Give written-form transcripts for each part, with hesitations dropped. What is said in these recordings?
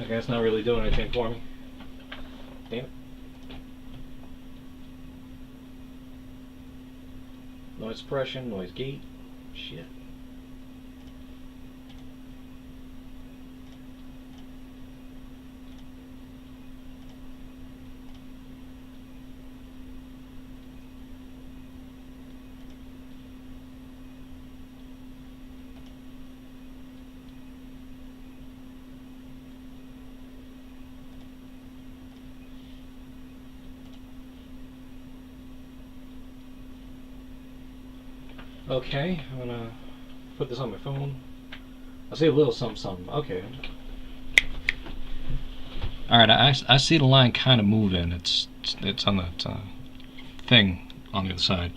Okay, it's not really doing anything for me. Damn it. Noise suppression, noise gate. Shit. Okay, I'm gonna put this on my phone. I'll see a little something. Okay. Alright, I see the line kind of moving. It's on that thing on the other side.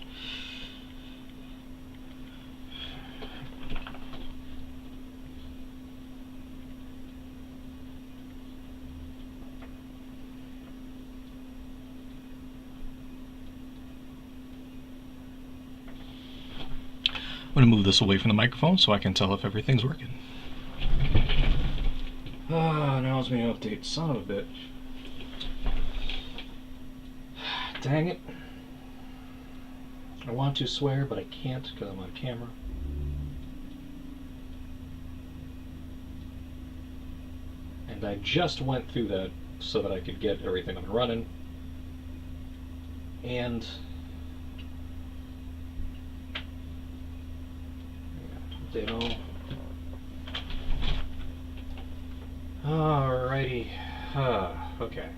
I'm going to move this away from the microphone so I can tell if everything's working. Ah, now it's being updated. Son of a bitch. Dang it. I want to swear, but I can't because I'm on camera. And I just went through that so that I could get everything up and running. And update all. Alrighty. Okay.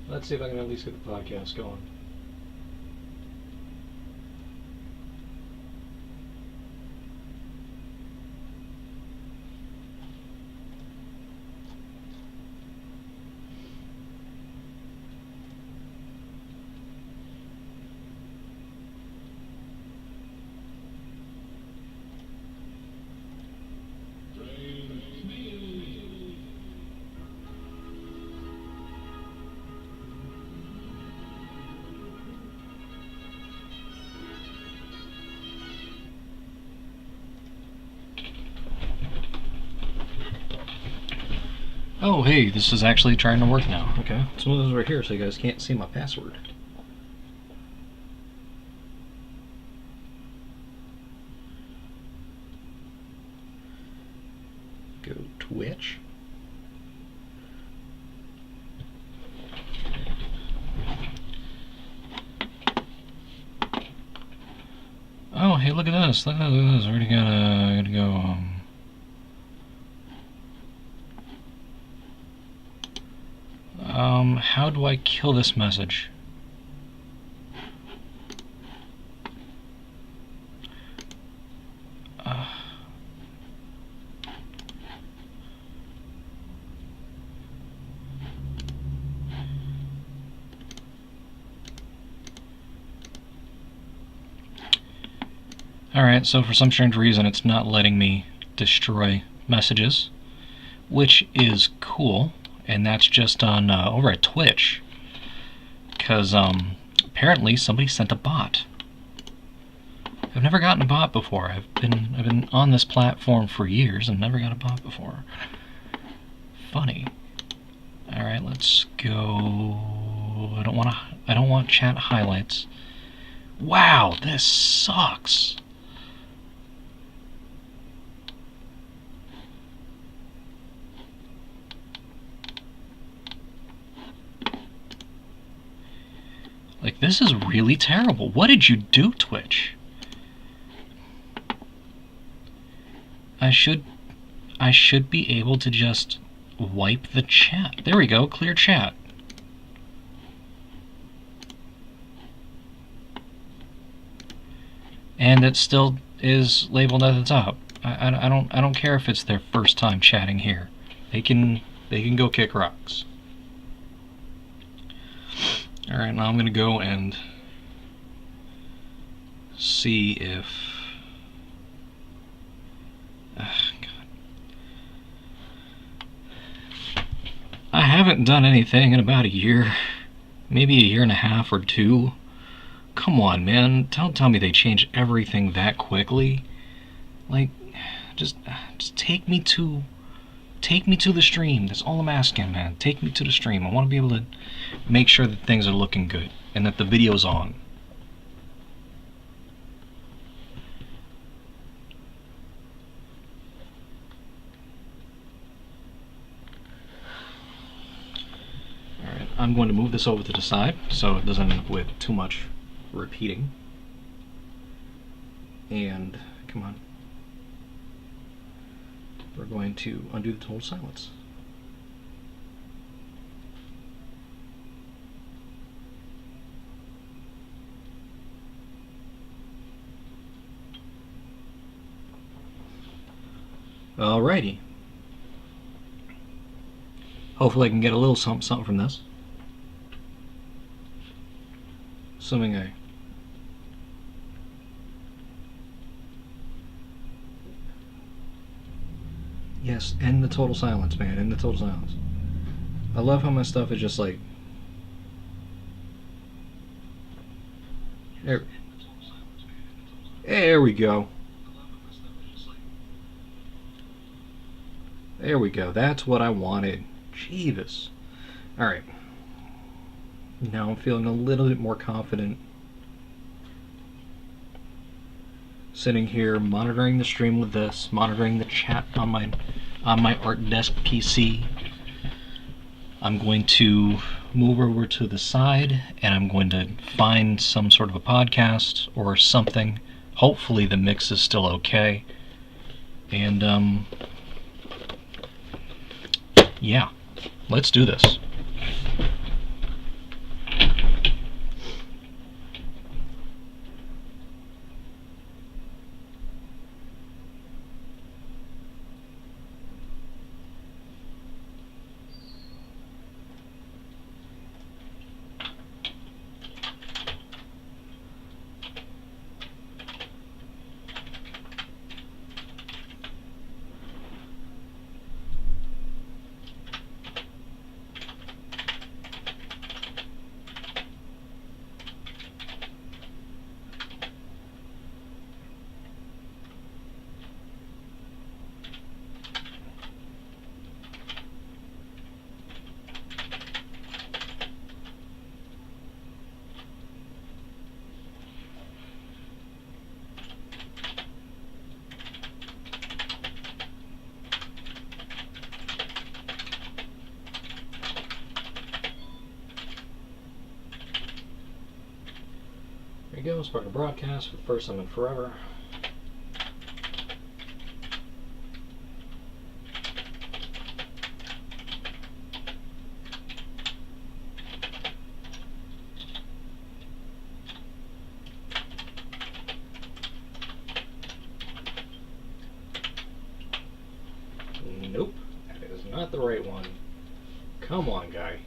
Let's see if I can at least get the podcast going. Oh, hey, this is actually trying to work now. Okay, let's move this right here so you guys can't see my password. Go Twitch. Oh, hey, look at this. Look at this. I already gotta go. How do I kill this message? Alright, so for some strange reason it's not letting me destroy messages, which is cool. And that's just on over at Twitch, because apparently somebody sent a bot. I've never gotten a bot before. I've been on this platform for years and never got a bot before. Funny. All right, let's go. I don't want chat highlights. Wow, this sucks. Like, this is really terrible. What did you do, Twitch? I should be able to just wipe the chat. There we go, clear chat. And it still is labeled at the top. I don't care if it's their first time chatting here. They can go kick rocks. Alright, now I'm going to go and see if... God. I haven't done anything in about a year, maybe a year and a half or two, Come on, man. Don't tell me they change everything that quickly. Like, just take me to the stream. That's all I'm asking, man. Take me to the stream. I want to be able to make sure that things are looking good and that the video's on. Alright, I'm going to move this over to the side so it doesn't end up with too much repeating. And, come on. We're going to undo the total silence. Alrighty. Hopefully I can get a little something from this. Assuming I... Yes, end the total silence, man. End the total silence. I love how my stuff is just like... There we go. There we go. That's what I wanted. Jeebus. Alright. Now I'm feeling a little bit more confident. Sitting here monitoring the stream with this, monitoring the chat on my ArtDesk PC. I'm going to move over to the side and I'm going to find some sort of a podcast or something. Hopefully the mix is still okay. And yeah, let's do this. There you go, starting a broadcast for the first time in forever. Nope, that is not the right one. Come on, guy.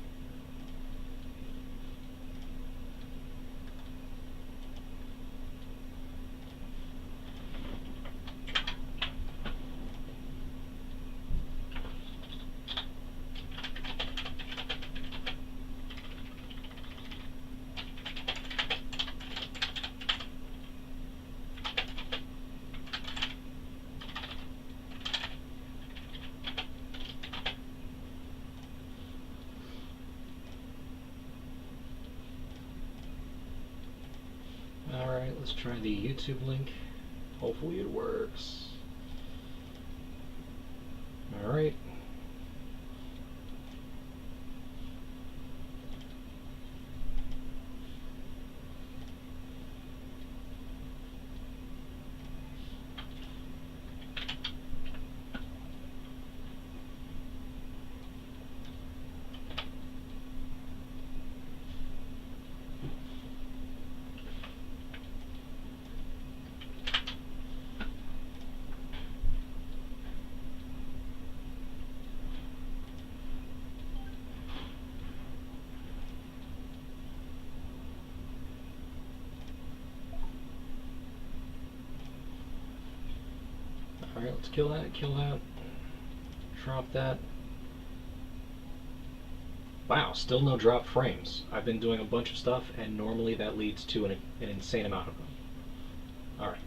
Alright, let's try the YouTube link. Hopefully it works. Alright. Alright, let's kill that, drop that. Wow, still no drop frames. I've been doing a bunch of stuff, and normally that leads to an insane amount of them. Alright.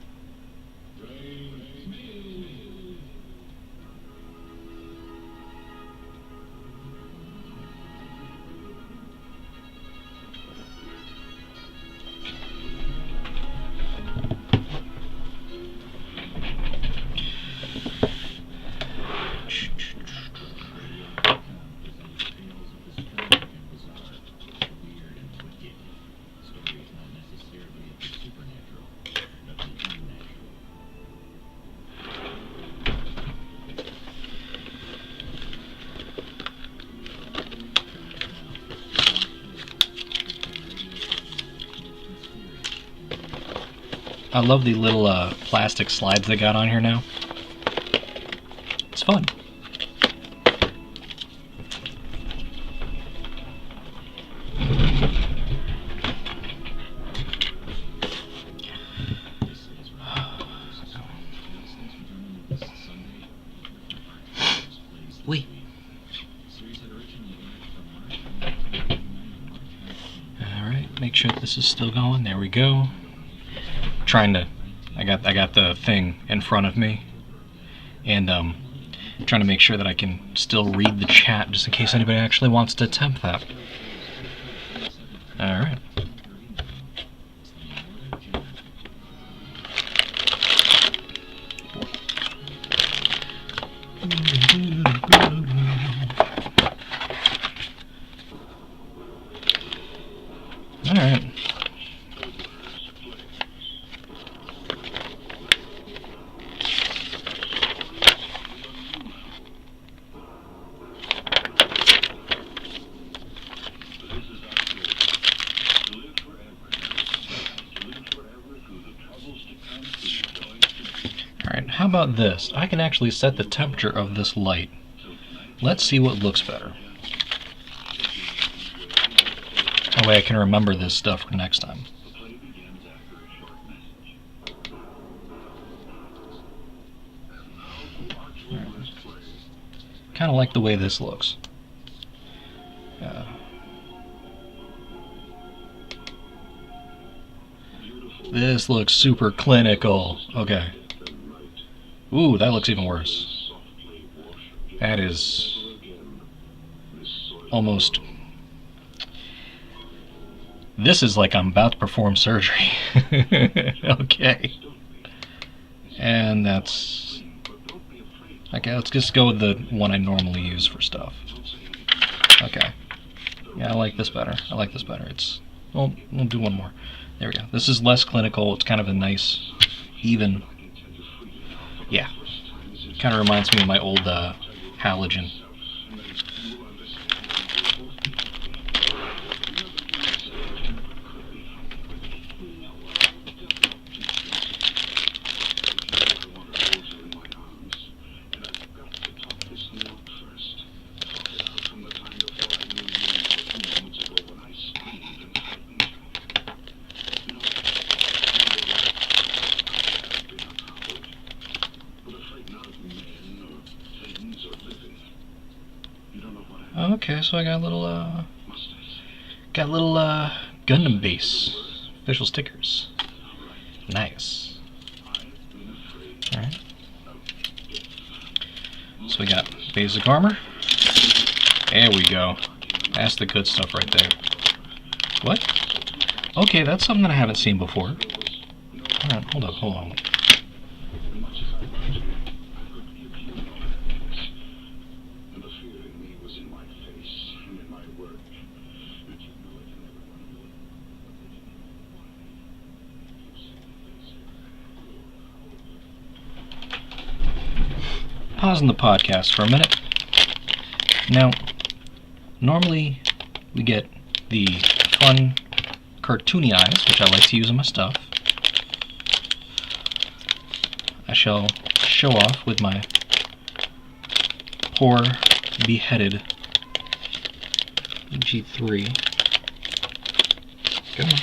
I love the little plastic slides they got on here now. It's fun. Wait. Alright, make sure this is still going. There we go. Trying to, I got the thing in front of me, and trying to make sure that I can still read the chat just in case anybody actually wants to attempt that. All right. All right. How about this? I can actually set the temperature of this light. Let's see what looks better. That way I can remember this stuff for next time. Kind of like the way this looks. This looks super clinical. Okay. Ooh, that looks even worse. That is almost... This is like I'm about to perform surgery. Okay. And that's... Okay, let's just go with the one I normally use for stuff. Okay. Yeah, I like this better. I like this better. It's... Well, we'll do one more. There we go. This is less clinical. It's kind of a nice, even... Yeah. Kind of reminds me of my old halogen. Okay, so I got a little Gundam Base official stickers. Nice. Alright. So we got basic armor. There we go. That's the good stuff right there. What? Okay, that's something that I haven't seen before. Alright, hold on. Pausing the podcast for a minute. Now, normally we get the fun cartoony eyes, which I like to use in my stuff. I shall show off with my poor beheaded G3. Come on.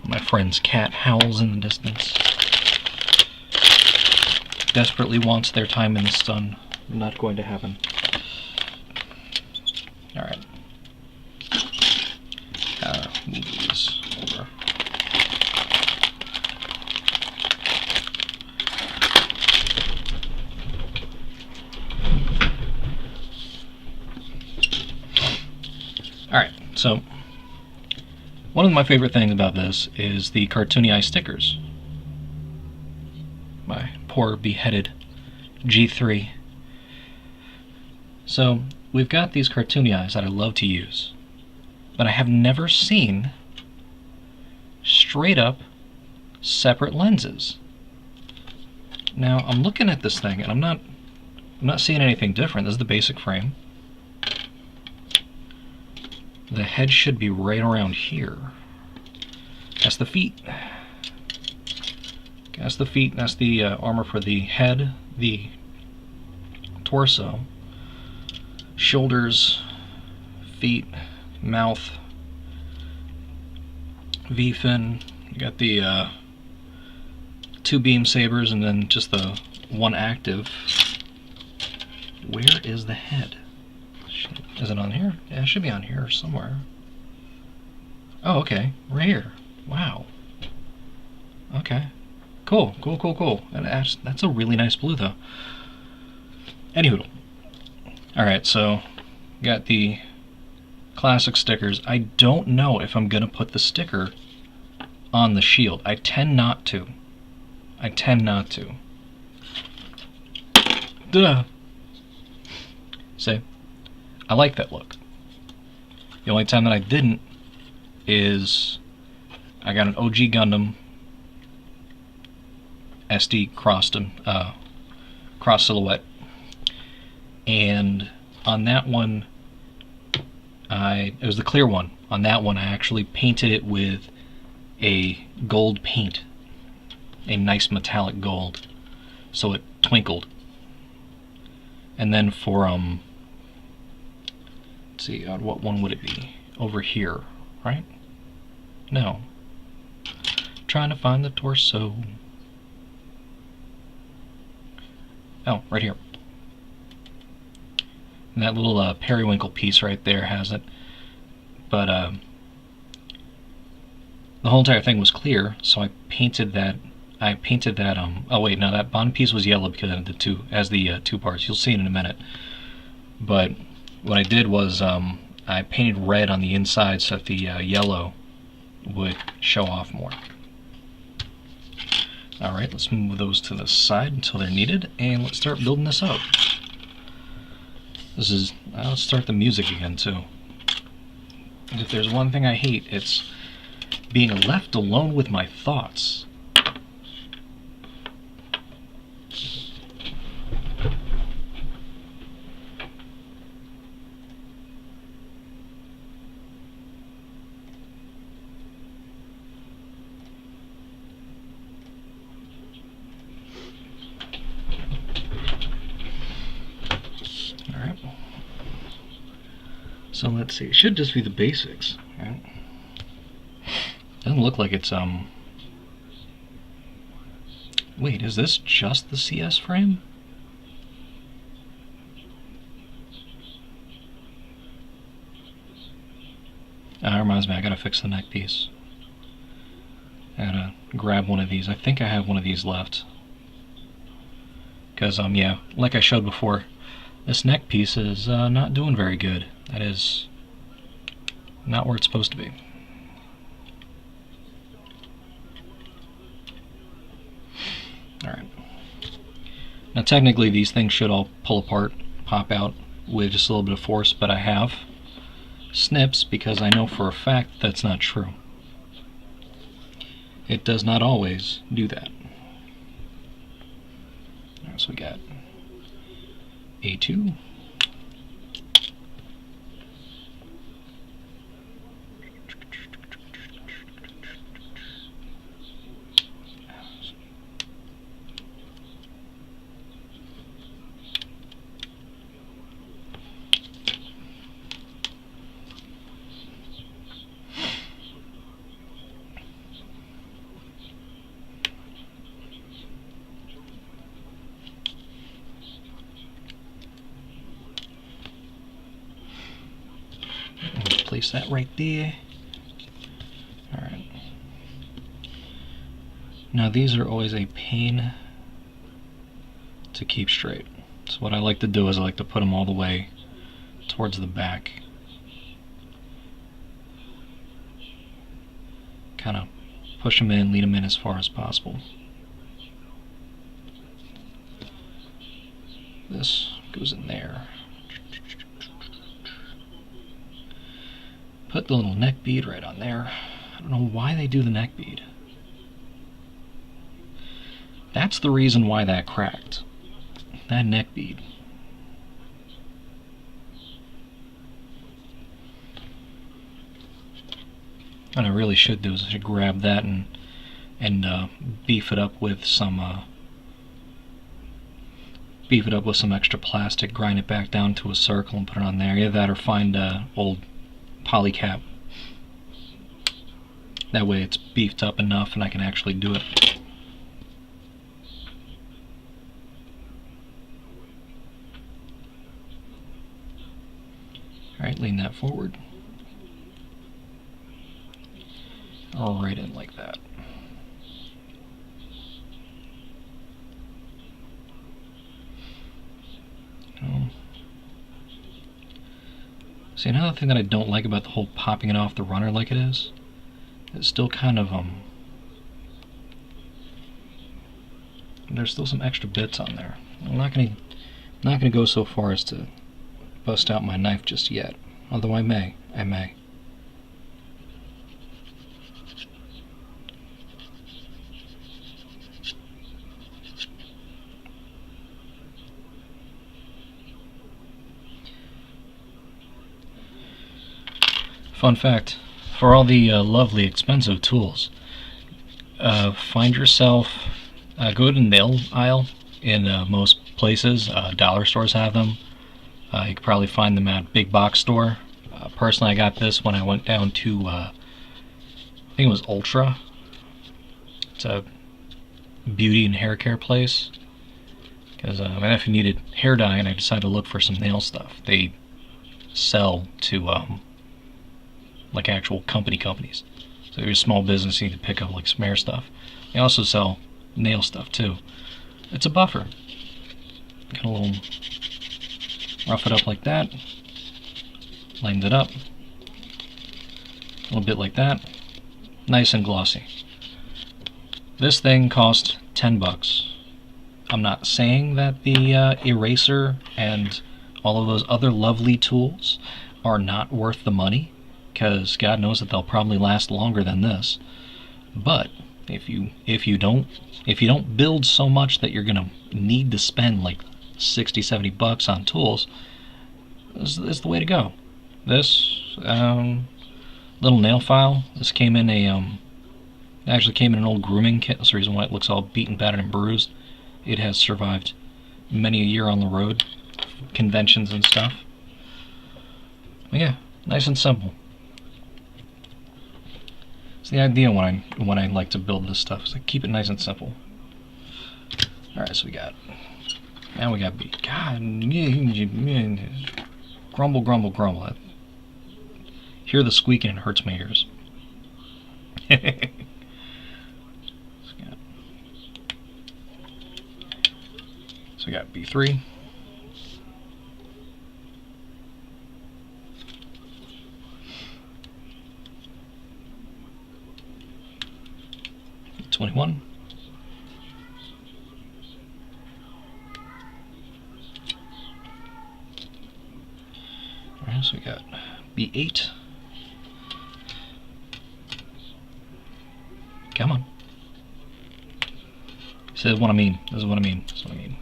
My friend's cat howls in the distance. Desperately wants their time in the sun. Not going to happen. So, one of my favorite things about this is the cartoony eye stickers. My poor beheaded G3. So, we've got these cartoony eyes that I love to use, but I have never seen straight up separate lenses. Now, I'm looking at this thing and I'm not seeing anything different. This is the basic frame. The head should be right around here. That's the feet. That's the feet. That's the armor for the head, the torso, shoulders, feet, mouth, V-fin. You got the 2 beam sabers and then just the 1 active. Where is the head? Is it on here? Yeah, it should be on here somewhere. Oh, okay. Right here. Wow. Okay. Cool, cool, cool, cool. That's a really nice blue, though. Anywho. Alright, so got the classic stickers. I don't know if I'm going to put the sticker on the shield. I tend not to. Duh. See? I like that look. The only time that I didn't is I got an OG Gundam SD cross silhouette, and on that one, it was the clear one. On that one, I actually painted it with a gold paint, a nice metallic gold, so it twinkled. And then for let's see, what one would it be? Over here, right? No. Trying to find the torso. Oh, right here. And that little periwinkle piece right there has it. But the whole entire thing was clear, so I painted that. Oh wait, no, that bottom piece was yellow because I did the two parts. You'll see it in a minute. But what I did was I painted red on the inside so that the yellow would show off more. Alright, let's move those to the side until they're needed, and let's start building this up. Let's start the music again too. And if there's one thing I hate, it's being left alone with my thoughts. So let's see, it should just be the basics, right? Doesn't look like it's, wait, is this just the CS frame? That reminds me, I gotta fix the neck piece. I gotta grab one of these. I think I have one of these left. Because, yeah, like I showed before, this neck piece is not doing very good. That is not where it's supposed to be. Alright. Now technically these things should all pull apart, pop out with just a little bit of force, but I have snips because I know for a fact that's not true. It does not always do that. Alright, so we got A2. Place that right there. Alright. Now these are always a pain to keep straight. So what I like to do is I like to put them all the way towards the back. kind of push them in, lead them in as far as possible. This goes in there. Put the little neck bead right on there. I don't know why they do the neck bead. That's the reason why that cracked. That neck bead. What I really should do is I should grab that and beef it up with some extra plastic, grind it back down to a circle and put it on there. Either that or find old polycap. That way it's beefed up enough and I can actually do it. Alright, lean that forward. Right in like that. See, another thing that I don't like about the whole popping it off the runner like it is, it's still kind of there's still some extra bits on there. I'm not gonna go so far as to bust out my knife just yet, although I may. Fun fact, for all the lovely expensive tools, find yourself, go to the nail aisle in most places. Dollar stores have them. You could probably find them at big box store. Personally, I got this when I went down to, I think it was Ultra. It's a beauty and hair care place. Because if you needed hair dye and I decided to look for some nail stuff, they sell to like actual companies. So if you're a small business, you need to pick up like some hair stuff. They also sell nail stuff too. It's a buffer. Got a little, rough it up like that, lighten it up, a little bit like that, nice and glossy. This thing cost 10 bucks. I'm not saying that the eraser and all of those other lovely tools are not worth the money, because God knows that they'll probably last longer than this. But if you don't build so much that you're gonna need to spend like 60-70 bucks on tools, this is the way to go. This little nail file, this came in a actually came in an old grooming kit. That's the reason why it looks all beaten, battered, and bruised. It has survived many a year on the road, conventions and stuff. But yeah, nice and simple. It's the idea when I like to build this stuff, is I keep it nice and simple. Alright, so we got B. God, grumble, grumble, grumble. I hear the squeaking, it hurts my ears. So we got B3. B21. Alright, so we got B8. Come on. This is what I mean. This is what I mean. This is what I mean.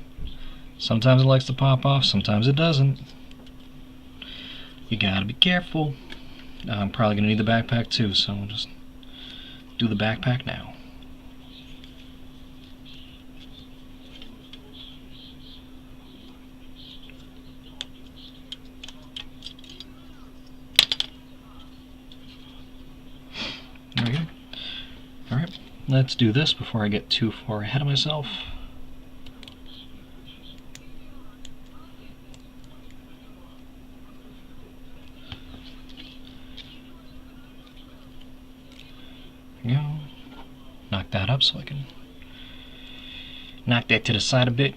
Sometimes it likes to pop off, sometimes it doesn't. You gotta be careful. I'm probably gonna need the backpack too, so we'll just do the backpack now. There we go. Alright, let's do this before I get too far ahead of myself. Go. Knock that up so I can knock that to the side a bit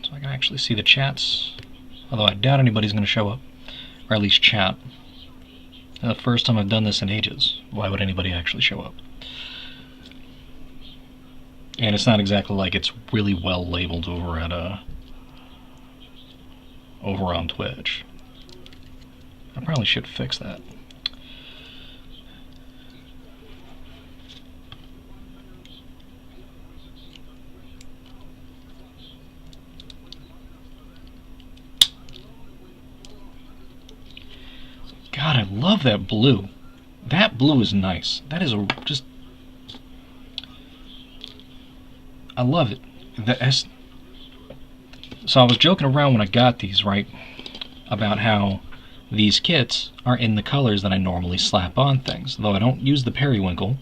so I can actually see the chats, although I doubt anybody's going to show up, or at least chat. The first time I've done this in ages. Why would anybody actually show up? And it's not exactly like it's really well labeled over at over on Twitch. I probably should fix that. God, I love that blue. That blue is nice. That is just... I love it. So I was joking around when I got these, right? About how these kits are in the colors that I normally slap on things. Though I don't use the periwinkle.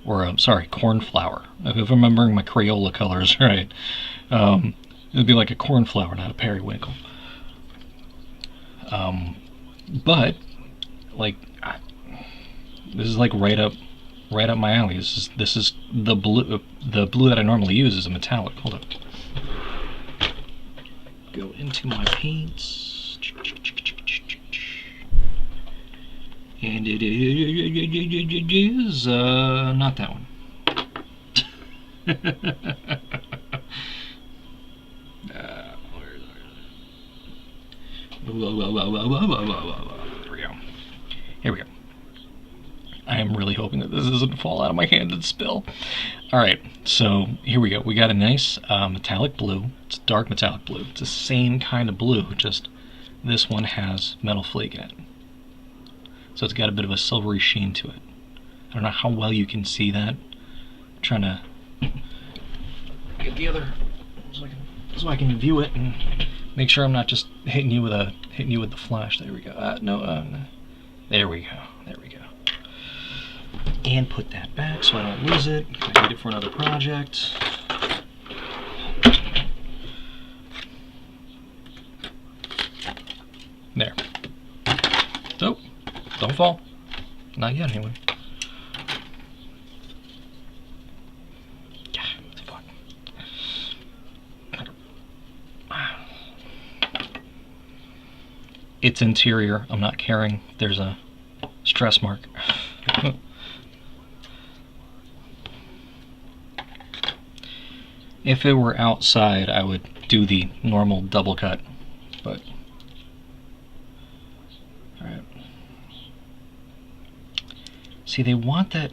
Or, sorry, cornflower. If I'm remembering my Crayola colors right. It'd be like a cornflower, not a periwinkle. But, like, this is like right up my alley. This is the blue. The blue that I normally use is a metallic. Hold up. Go into my paints, and it is not that one. Here we go. Here we go. I am really hoping that this doesn't fall out of my hand and spill. Alright, so here we go. We got a nice metallic blue. It's dark metallic blue. It's the same kind of blue, just this one has metal flake in it. So it's got a bit of a silvery sheen to it. I don't know how well you can see that. I'm trying to get the other so I can view it and make sure I'm not just hitting you with the flash. There we go. No. There we go. There we go. And put that back so I don't lose it. I need it for another project. There. Oh, don't fall. Not yet, anyway. Fuck. It's interior. I'm not caring. There's a stress mark. If it were outside, I would do the normal double cut, but all right. See, they want that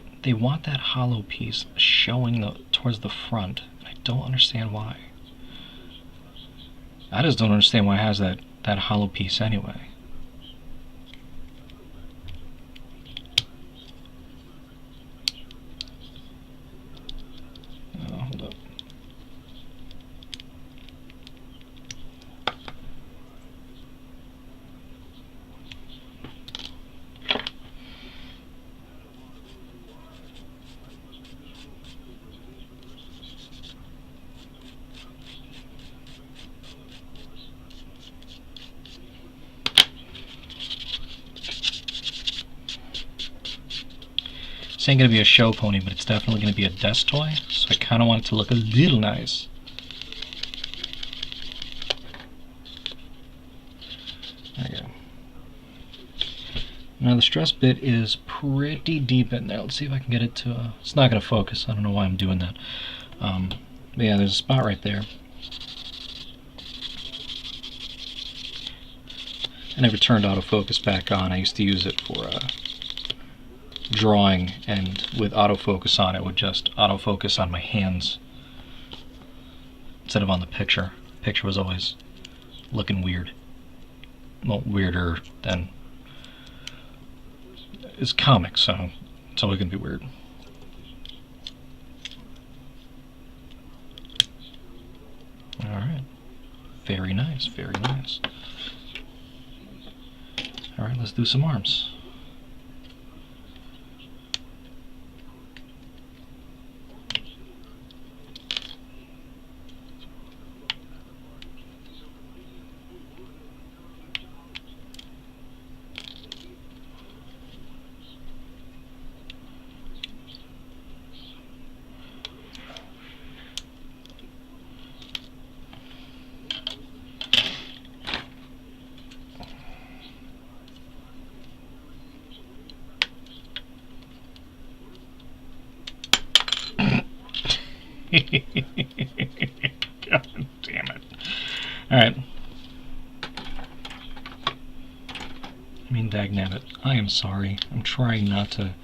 hollow piece showing towards the front. I don't understand why. I just don't understand why it has that hollow piece anyway. Oh, hold up. This ain't gonna be a show pony, but it's definitely gonna be a desk toy, so I kinda want it to look a little nice. There you go. Now the stress bit is pretty deep in there. Let's see if I can get it to, it's not gonna focus, I don't know why I'm doing that. But yeah, there's a spot right there. I never turned autofocus back on. I used to use it for drawing, and with autofocus on, it would just autofocus on my hands instead of on the picture. The picture was always looking weird. Well, weirder than... It's comics, so it's always going to be weird. Alright. Very nice, very nice. Alright, let's do some arms. God damn it. Alright. I mean, dagnabbit. I am sorry. I'm trying not to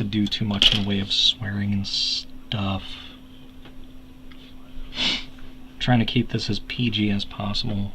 do too much in the way of swearing and stuff. Trying to keep this as PG as possible.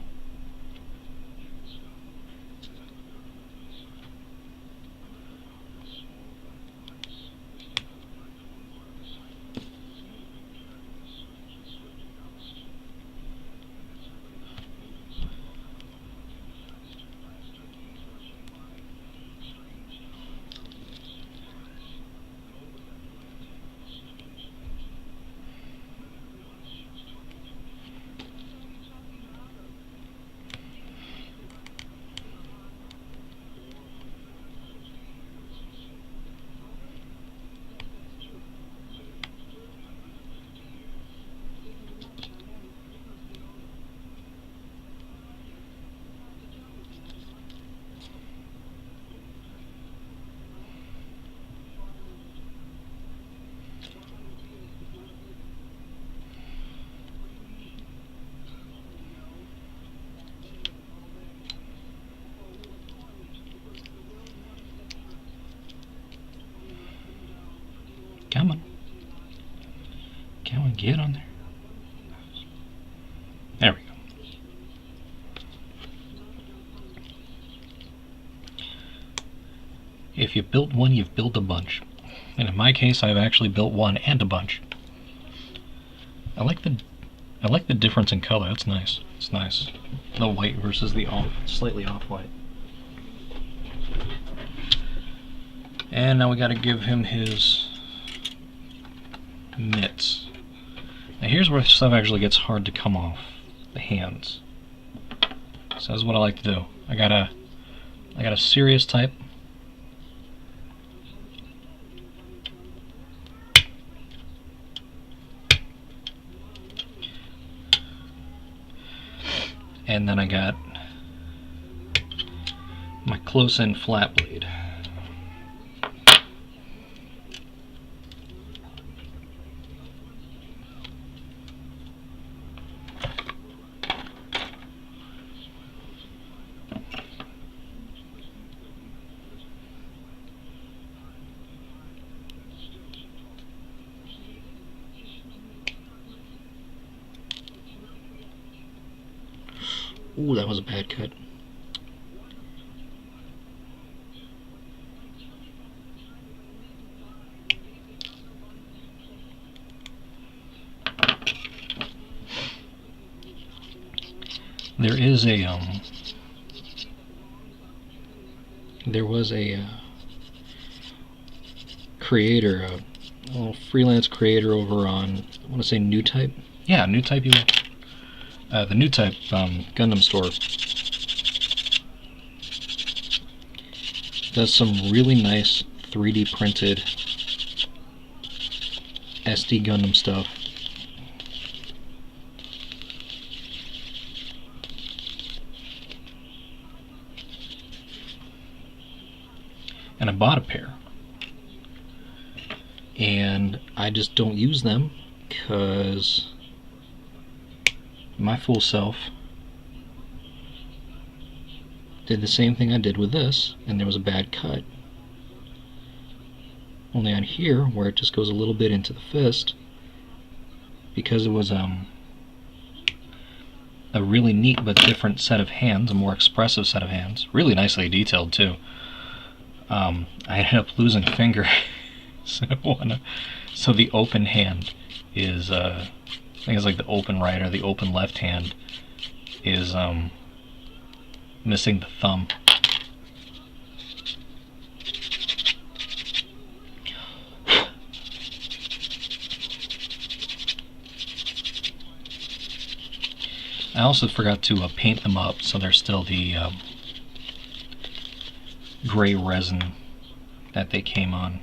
Come on. Come on, get on there. There we go. If you built one, you've built a bunch. And in my case, I've actually built one and a bunch. I like the difference in color. It's nice. It's nice. The white versus the slightly off-white. And now we got to give him his mitts. Now here's where stuff actually gets hard to come off the hands. So that's what I like to do. I got a serious type. And then I got my close-in flat blade. Ooh, that was a bad cut. There is a there was a creator, a little freelance creator over on, I want to say New Type. Yeah, New Type. The New Type Gundam store does some really nice 3D printed SD Gundam stuff. And I bought a pair. And I just don't use them because my fool self did the same thing I did with this, and there was a bad cut. Only on here, where it just goes a little bit into the fist, because it was a really neat but different set of hands, a more expressive set of hands, really nicely detailed too. I ended up losing a finger. So the open hand is I think it's like the open right or the open left hand is missing the thumb. I also forgot to paint them up, so they're still the gray resin that they came in.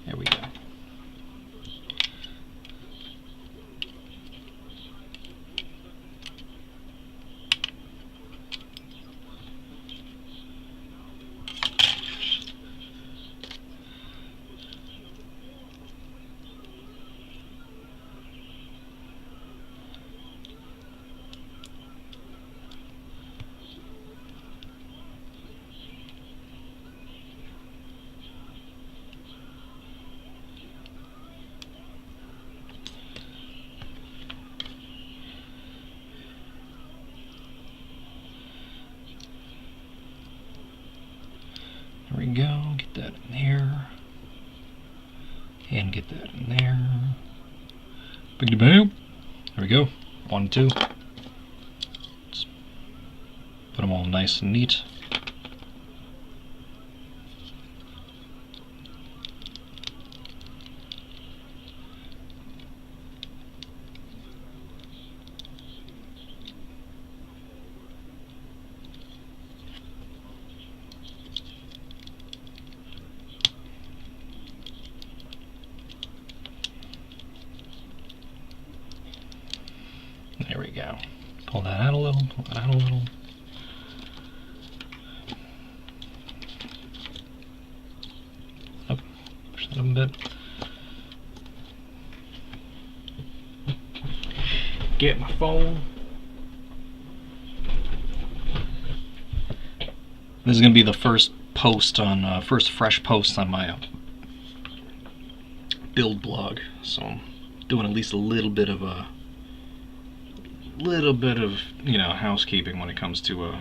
There we go. that in there. Big bam. There we go. 1 and 2. Let's put them all nice and neat. There we go. Pull that out a little, pull that out a little. Up, push that up a bit. Get my phone. This is going to be the first post on, first fresh post on my build blog. So I'm doing at least a little bit of you know, housekeeping when it comes to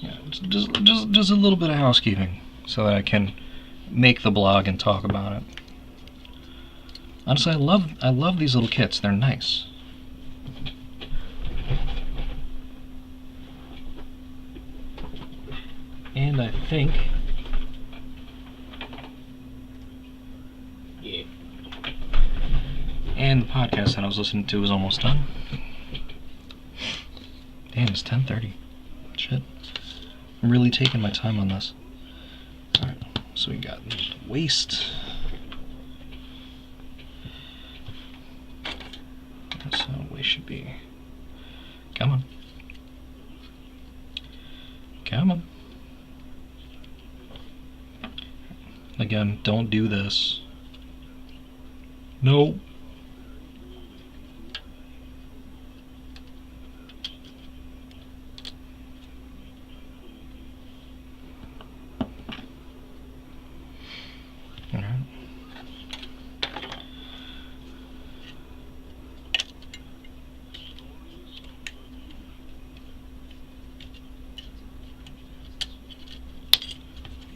yeah, just a little bit of housekeeping so that I can make the blog and talk about it. Honestly, I love these little kits. They're nice. And I think, yeah, and the podcast that I was listening to is almost done. Damn, it's 10:30. Shit. I'm really taking my time on this. Alright, so we got waist. That's how waist should be. Come on. Come on. Again, don't do this. No. All right.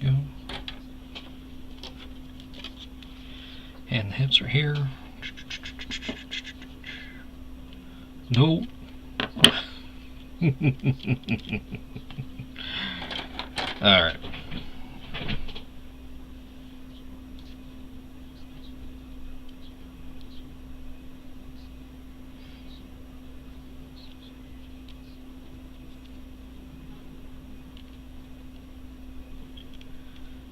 Go. And the hips are here. No. Alright.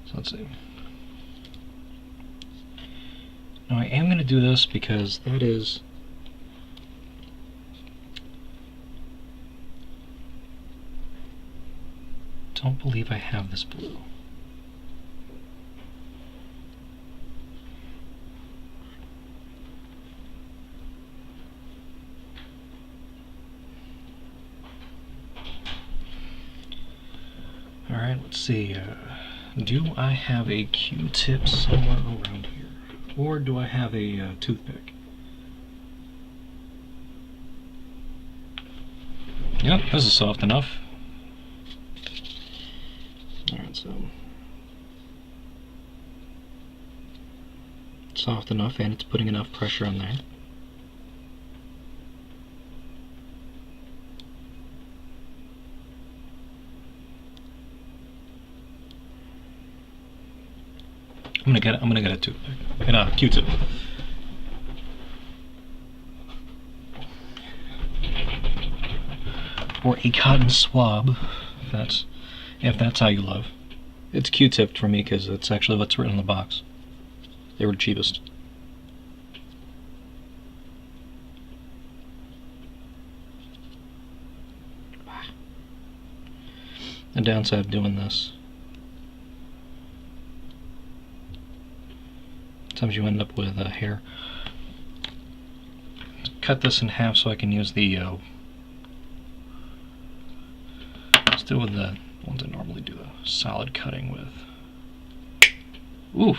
So let's see. Now I am going to do this because that is don't believe I have this blue. Alright, let's see. Do I have a Q-tip somewhere around here? Or do I have a toothpick? Yep, this is soft enough. Alright, so soft enough, and it's putting enough pressure on there. I'm gonna get a toothpick and a Q-tip. Or a cotton swab, if that's how you love. It's Q-tipped for me because it's actually what's written on the box. They were the cheapest. The downside of doing this, sometimes you end up with hair. Cut this in half so I can use the still with the ones I normally do the solid cutting with. Oof.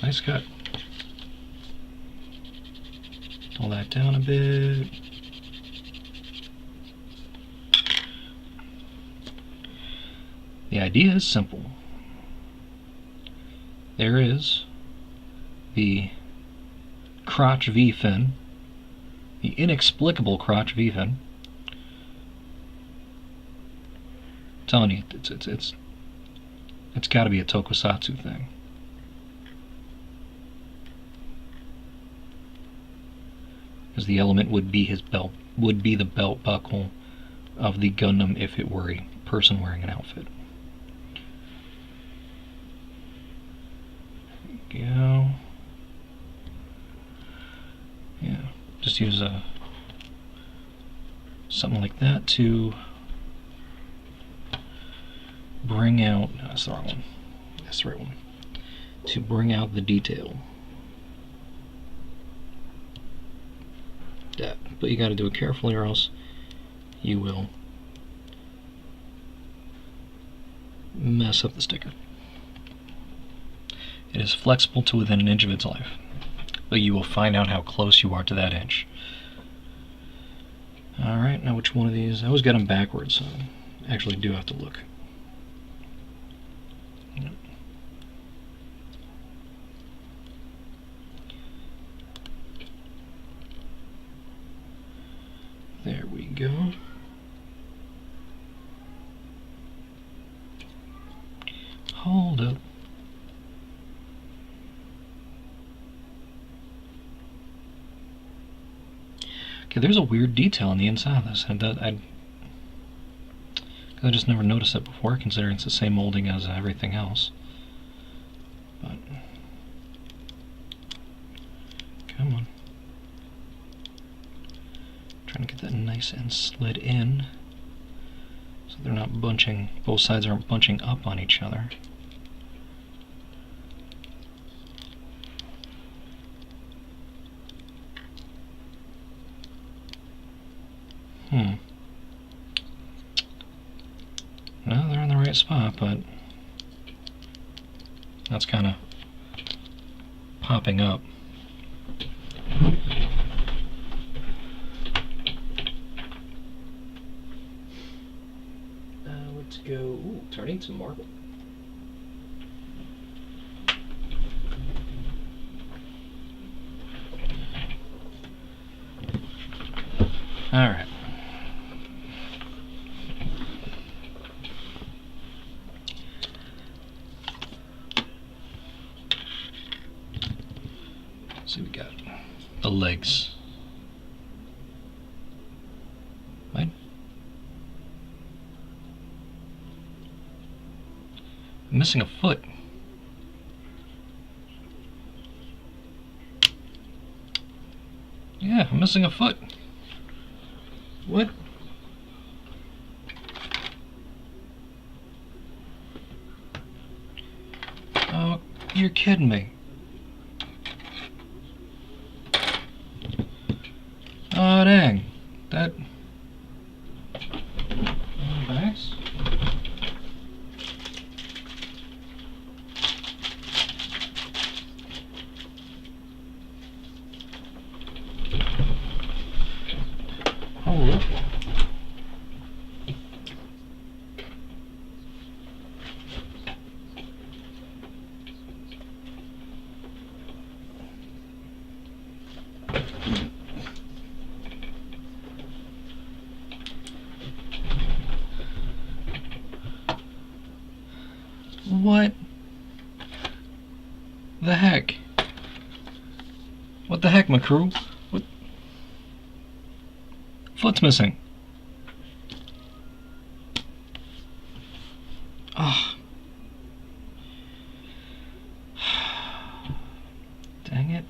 nice cut. Pull that down a bit. The idea is simple. There is the crotch V-fin, the inexplicable crotch V-fin. I'm telling you, it's got to be a tokusatsu thing. Because the element would be his belt, would be the belt buckle of the Gundam if it were a person wearing an outfit. There we go. Yeah, just use something like that to bring out. No, that's the wrong one. That's the right one. To bring out the detail. That, but you got to do it carefully, or else you will mess up the sticker. It is flexible to within an inch of its life, but you will find out how close you are to that inch. Alright, now which one of these? I always got them backwards, so I actually do have to look. Yep. There we go. Hold up. Okay, there's a weird detail on the inside of this, and I just never noticed it before, considering it's the same molding as everything else. But come on. Trying to get that nice and slid in, so they're not bunching, both sides aren't bunching up on each other. No, they're in the right spot, but that's kind of popping up. Let's go, ooh, turning to marble. All right. So we got the legs. Right? I'm missing a foot. Yeah, I'm missing a foot. What? Oh, you're kidding me. Oh, dang. That... Backs? Hold up. What the heck? What the heck, my crew? What? Foot's missing. Oh. Dang it.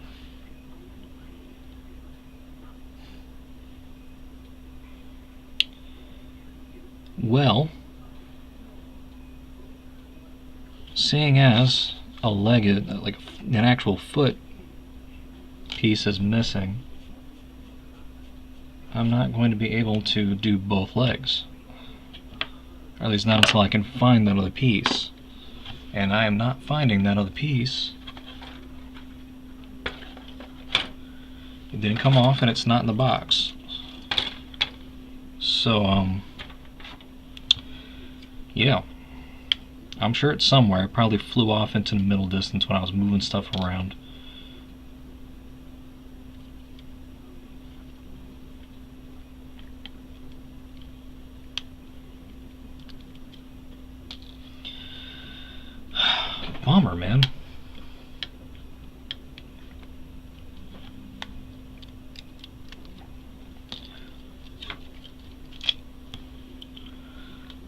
Well, seeing as a leg, like an actual foot piece is missing, I'm not going to be able to do both legs. Or at least not until I can find that other piece. And I am not finding that other piece It didn't come off, and it's not in the box. So, yeah. I'm sure it's somewhere. It probably flew off into the middle distance when I was moving stuff around. Bummer, man.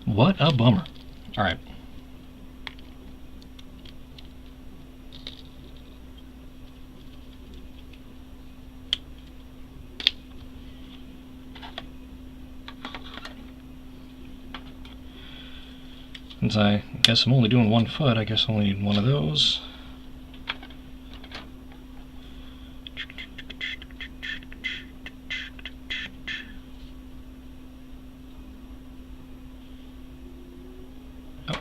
What a bummer. Alright. Since I guess I'm only doing 1 foot, I guess I only need one of those. Oh.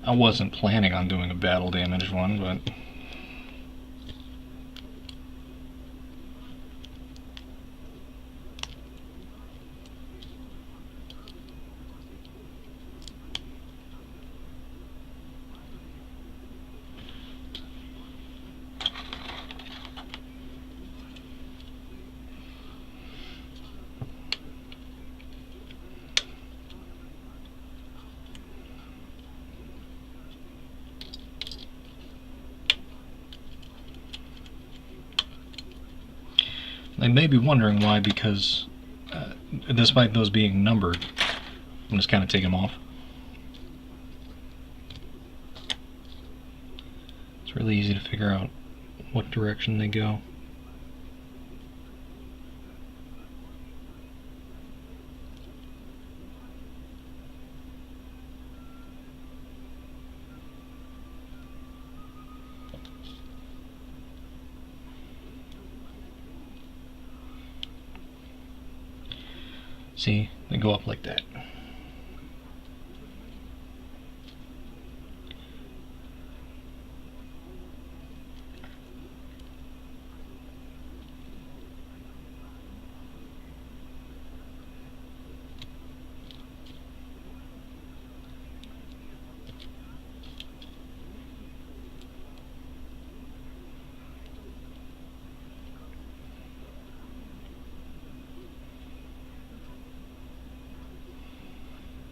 I wasn't planning on doing a battle damage one, but they may be wondering why, because despite those being numbered, I'm just kind of taking them off. It's really easy to figure out what direction they go. See, they go up like that.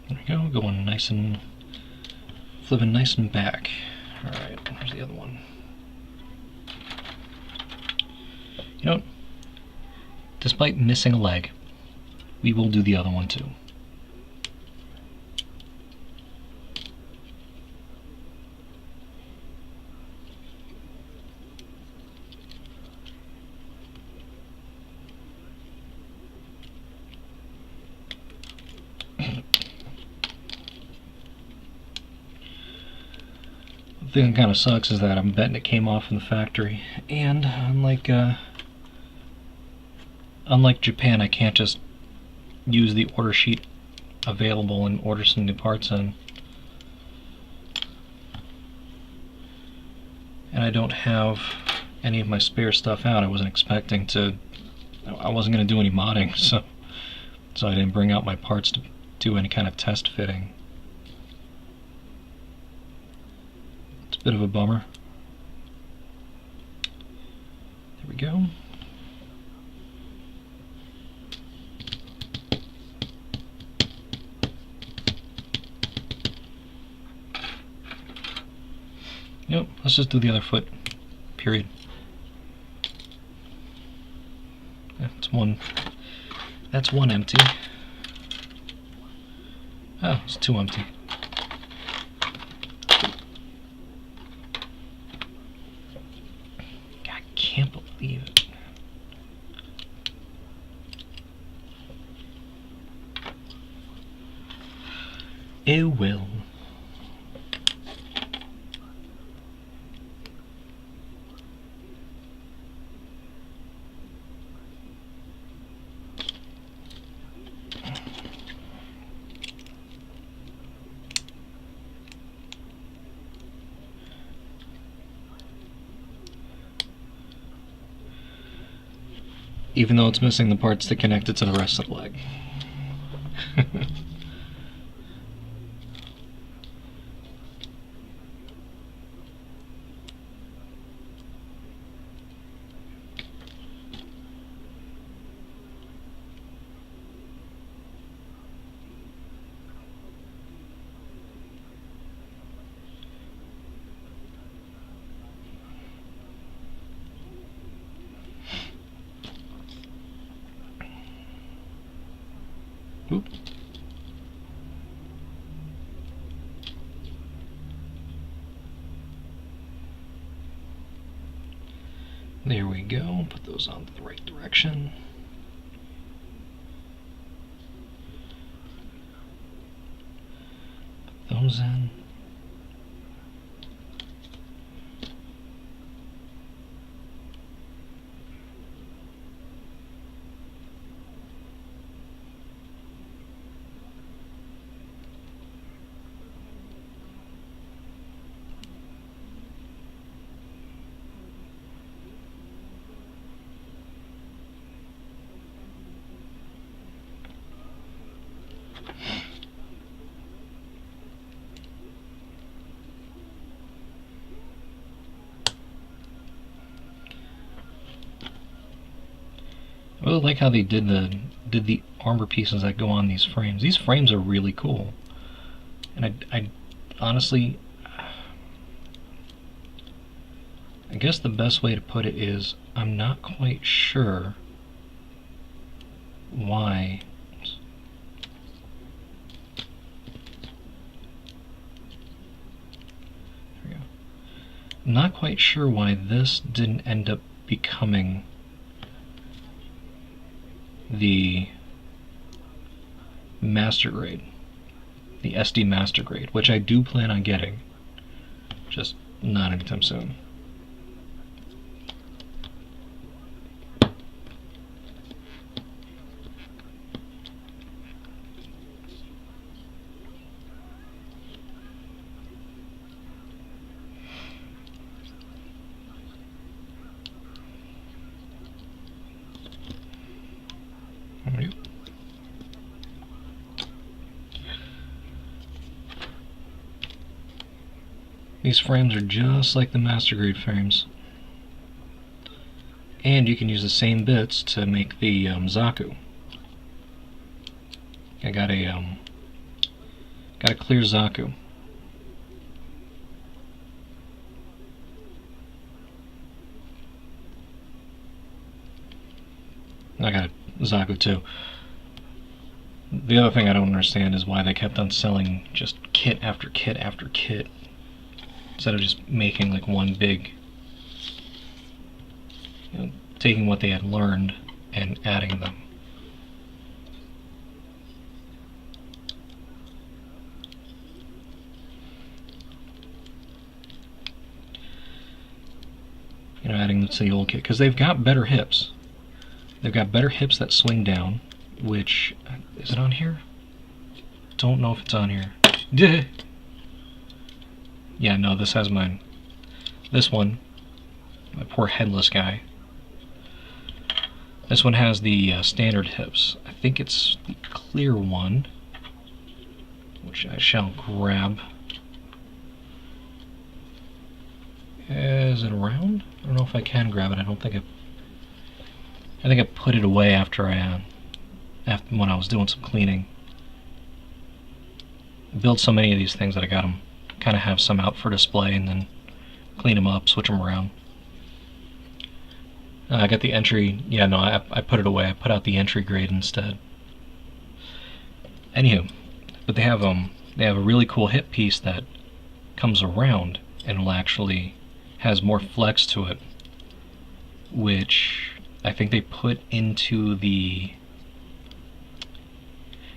There we go, going nice and flipping nice and back. Alright, where's the other one? You know what? Despite missing a leg, we will do the other one too. The thing that kind of sucks is that I'm betting it came off in the factory, and unlike Japan, I can't just use the order sheet available and order some new parts in. And I don't have any of my spare stuff out. I wasn't expecting to. I wasn't going to do any modding, so I didn't bring out my parts to do any kind of test fitting. It's a bit of a bummer. There we go. Yep, let's just do the other foot, period. That's one empty. Oh, it's 2 empty. I can't believe it. Oh well. even though it's missing the parts that connect it to the rest of the leg. Oop. There we go. Put those on the right direction. Put those in. I really like how they did the armor pieces that go on these frames. These frames are really cool, and I honestly, I guess the best way to put it is I'm not quite sure why. There we go. I'm not quite sure why this didn't end up becoming the master grade, the SD master grade, which I do plan on getting, just not anytime soon. These frames are just like the master grade frames, and you can use the same bits to make the Zaku. I got a clear Zaku. I got a Zaku too. The other thing I don't understand is why they kept on selling just kit after kit after kit, instead of just making like one big, taking what they had learned and adding them. Adding them to the old kit, because they've got better hips. They've got better hips that swing down, which, is it on here? Don't know if it's on here. Duh. Yeah, no, this has mine. This one, my poor headless guy. This one has the standard hips. I think it's the clear one, which I shall grab. Is it around? I don't know if I can grab it. I think I put it away after when I was doing some cleaning. I built so many of these things that I got them. Kind of have some out for display and then clean them up, switch them around. I got the entry. Yeah, no, I put it away. I put out the entry grade instead. Anywho, but they have a really cool hip piece that comes around and will actually has more flex to it, which I think they put into the.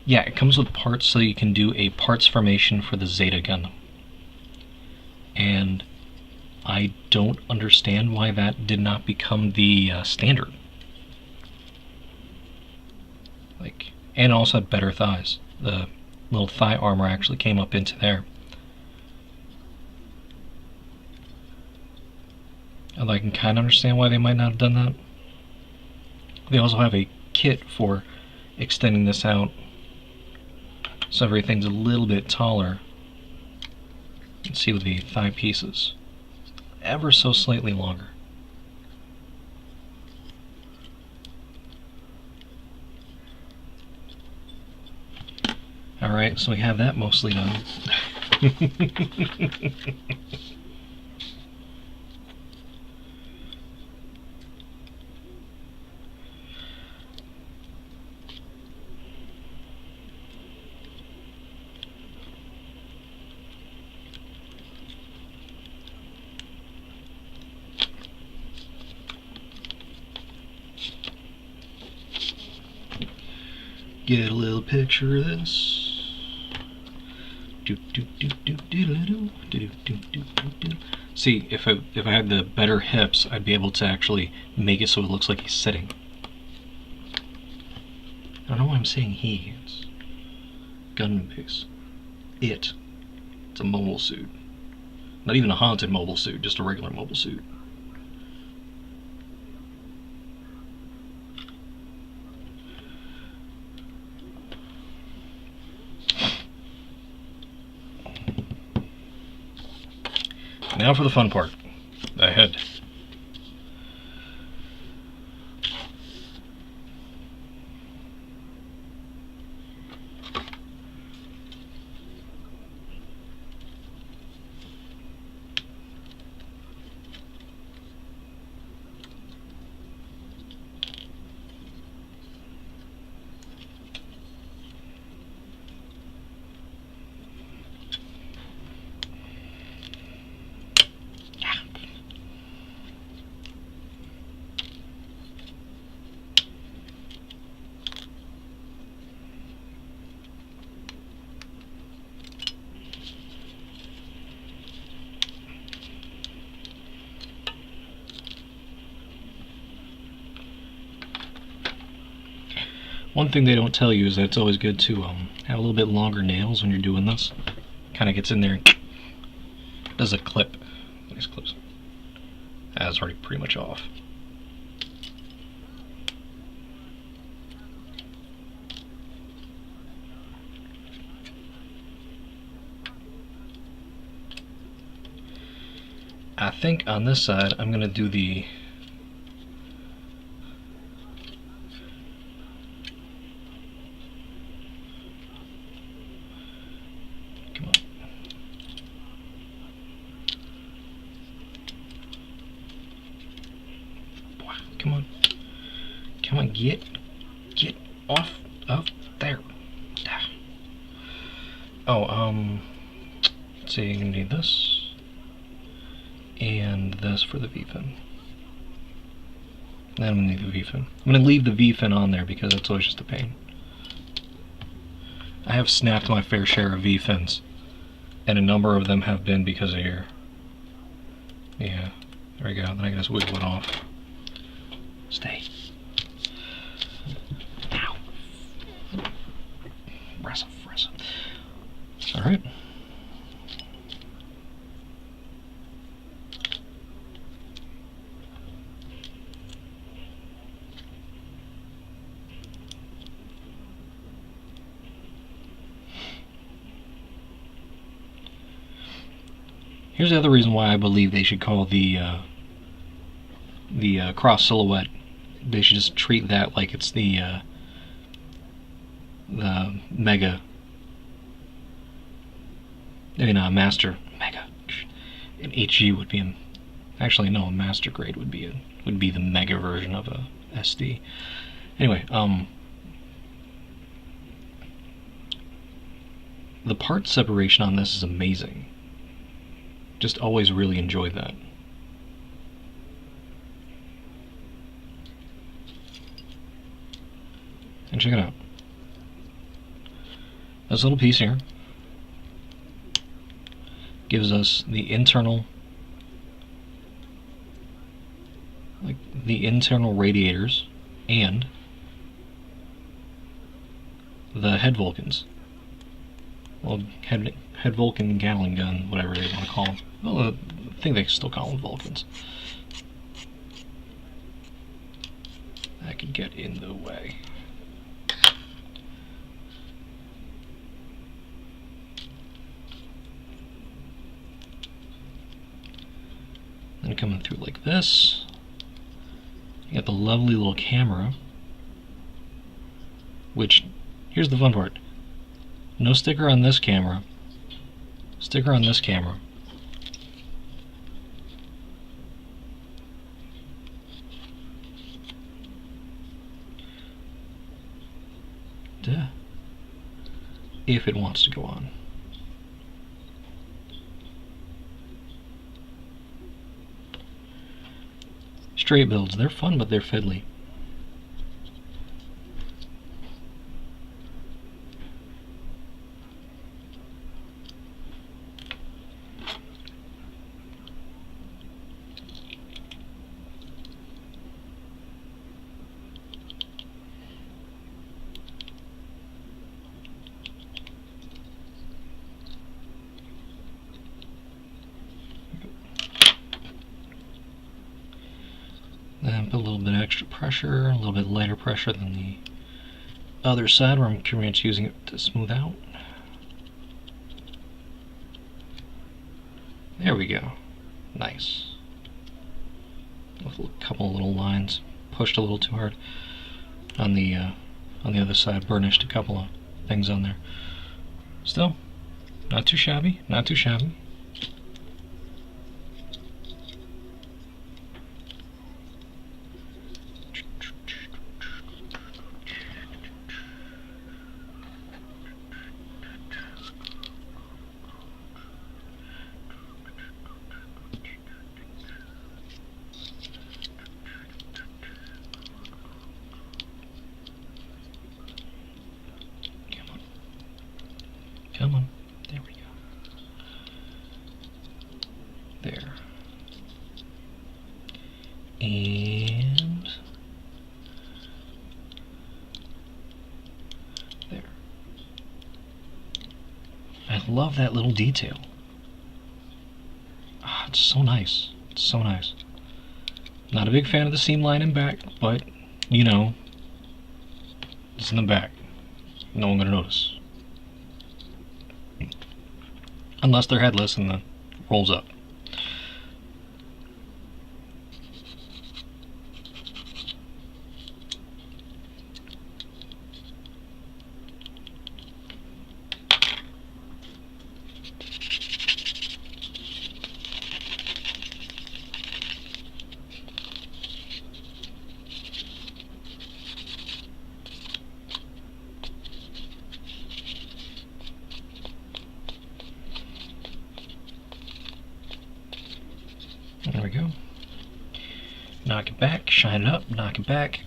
Yeah, it comes with parts so you can do a parts formation for the Zeta Gundam. And I don't understand why that did not become the standard. And it also had better thighs. The little thigh armor actually came up into there. Although I can kind of understand why they might not have done that. They also have a kit for extending this out so everything's a little bit taller. You can see with the thigh pieces, ever so slightly longer. Alright, so we have that mostly done. Get a little picture of this. See, if I had the better hips, I'd be able to actually make it so it looks like he's sitting. I don't know why I'm saying he. It's Gundam Base. It's a mobile suit. Not even a haunted mobile suit, just a regular mobile suit. Now for the fun part, the head. One thing they don't tell you is that it's always good to have a little bit longer nails when you're doing this. Kind of gets in there and does a clip. Nice clips. That's already pretty much off. I think on this side I'm going to do the Come on, get off of there. Oh, let's see, you're gonna need this and this for the V-fin. Then I'm gonna need the V-fin. I'm gonna leave the V-fin on there because it's always just a pain. I have snapped my fair share of V-fins, and a number of them have been because of here. Yeah, there we go. Then I can just wiggle it off. Stay. Ow. Wrestle. Alright. Here's the other reason why I believe they should call the cross silhouette. They should just treat that like it's the Mega. I mean, Master Mega. An HG would be actually no, a Master grade would be the Mega version of a SD. Anyway, the part separation on this is amazing. Just always really enjoyed that. And check it out. This little piece here gives us the internal, radiators and the head Vulcans. Well, head Vulcan Gatling gun, whatever they want to call them. Well, I think they still call them Vulcans. that could get in the way. Then coming through like this, you got the lovely little camera, which, here's the fun part. No sticker on this camera. Sticker on this camera. Duh. If it wants to go on. Straight builds, they're fun, but they're fiddly. Then put a little bit extra pressure, a little bit lighter pressure than the other side where I'm pretty much using it to smooth out. There we go. Nice. With a couple of little lines pushed a little too hard on the other side, burnished a couple of things on there. Still, not too shabby, not too shabby. Come on. There we go. There. And there. I love that little detail. Ah, it's so nice. It's so nice. Not a big fan of the seam line in back, but you know, it's in the back. No one gonna notice. Unless they're headless and the rolls up. There we go. Knock it back, shine it up, knock it back.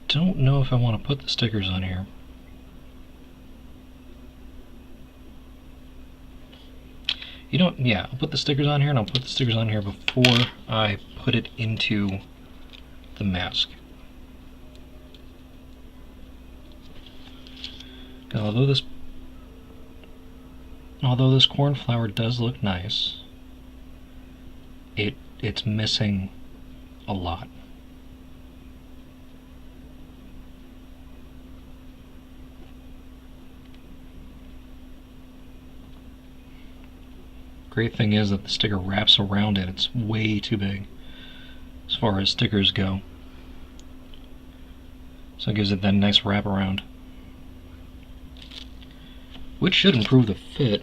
Don't know if I want to put the stickers on here. You know, yeah, I'll put the stickers on here, and I'll put the stickers on here before I put it into the mask. Although this cornflower does look nice, it's missing a lot. Great thing is that the sticker wraps around it. It's way too big as far as stickers go. So it gives it that nice wrap around, which should improve the fit.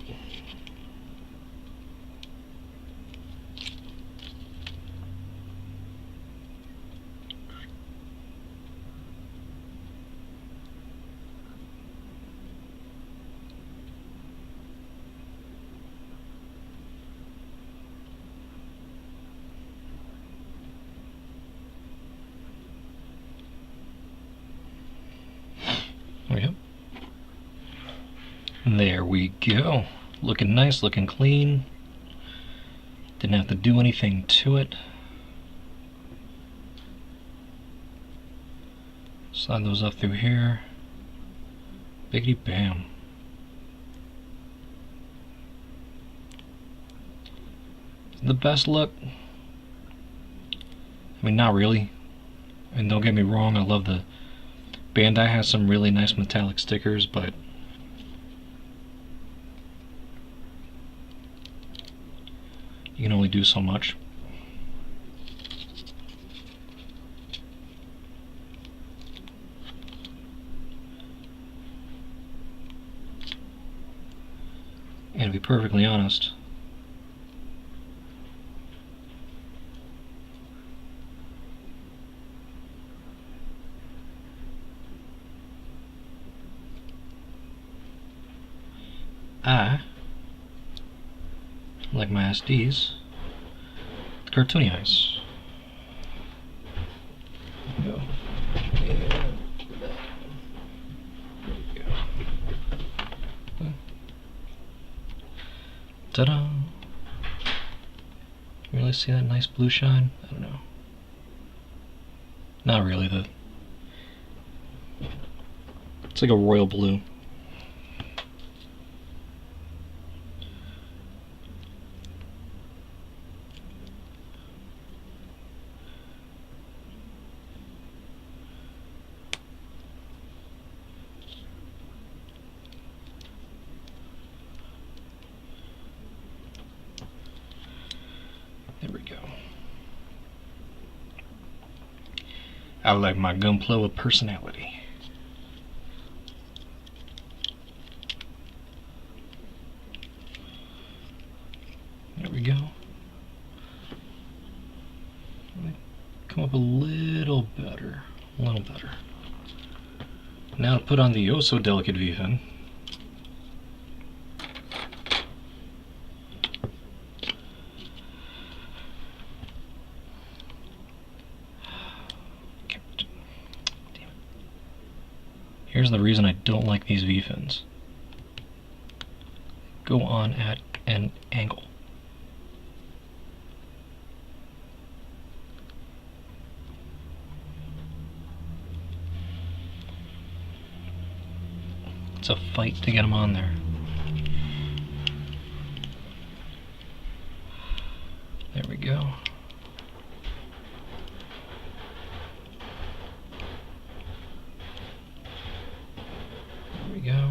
Yep. There we go. Looking nice, looking clean. Didn't have to do anything to it. Slide those up through here. Biggity bam. The best look? I mean, not really. And don't get me wrong, I love the Bandai has some really nice metallic stickers, but you can only do so much. And to be perfectly honest, I like my SDs with cartoony eyes. There we go. Ta-da! Really see that nice blue shine? I don't know. Not really. It's like a royal blue. There we go. I like my Gunpla with personality. There we go. Come up a little better. A little better. Now to put on the oh so delicate V-fin. Here's the reason I don't like these V-fins. Go on at an angle. It's a fight to get them on there. There we go. There we go.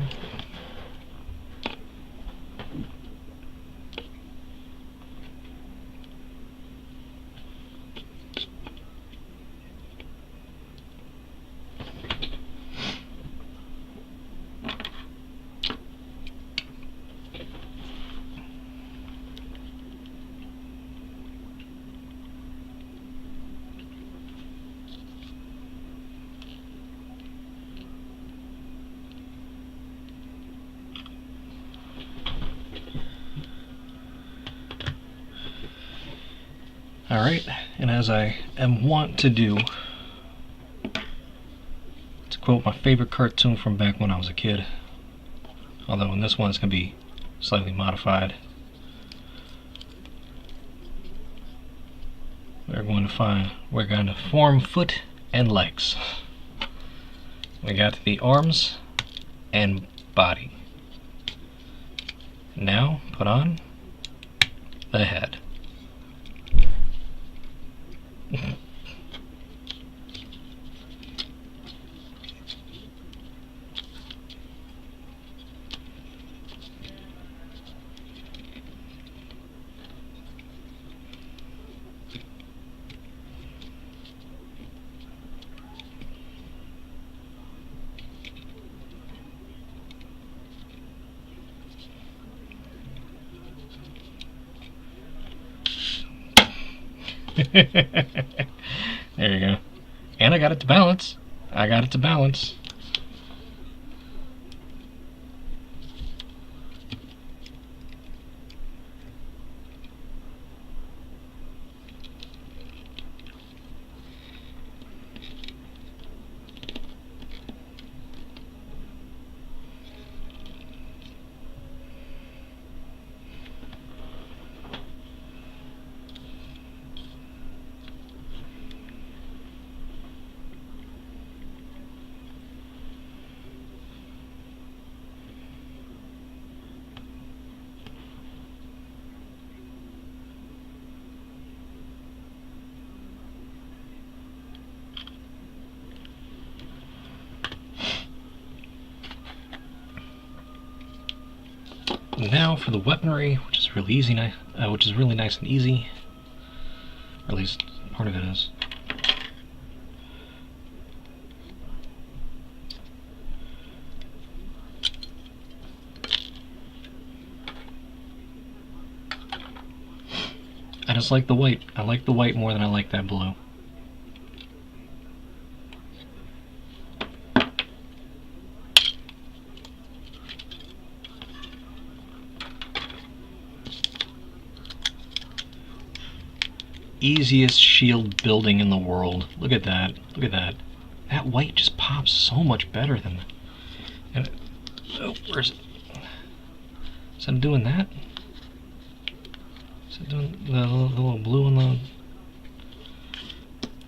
Alright, and as I am wont to do, to quote my favorite cartoon from back when I was a kid, although in this one it's going to be slightly modified, we're going to form foot and legs. We got the arms and body. Now put on the head. There you go. And I got it to balance. I got it to balance. now for the weaponry, which is really easy, which is really nice and easy. Or at least part of it is. I just like the white. I like the white more than I like that blue. Easiest shield building in the world. Look at that. Look at that. That white just pops so much better than that. And oh, where's it? Is it doing that? Is it doing the little blue on the...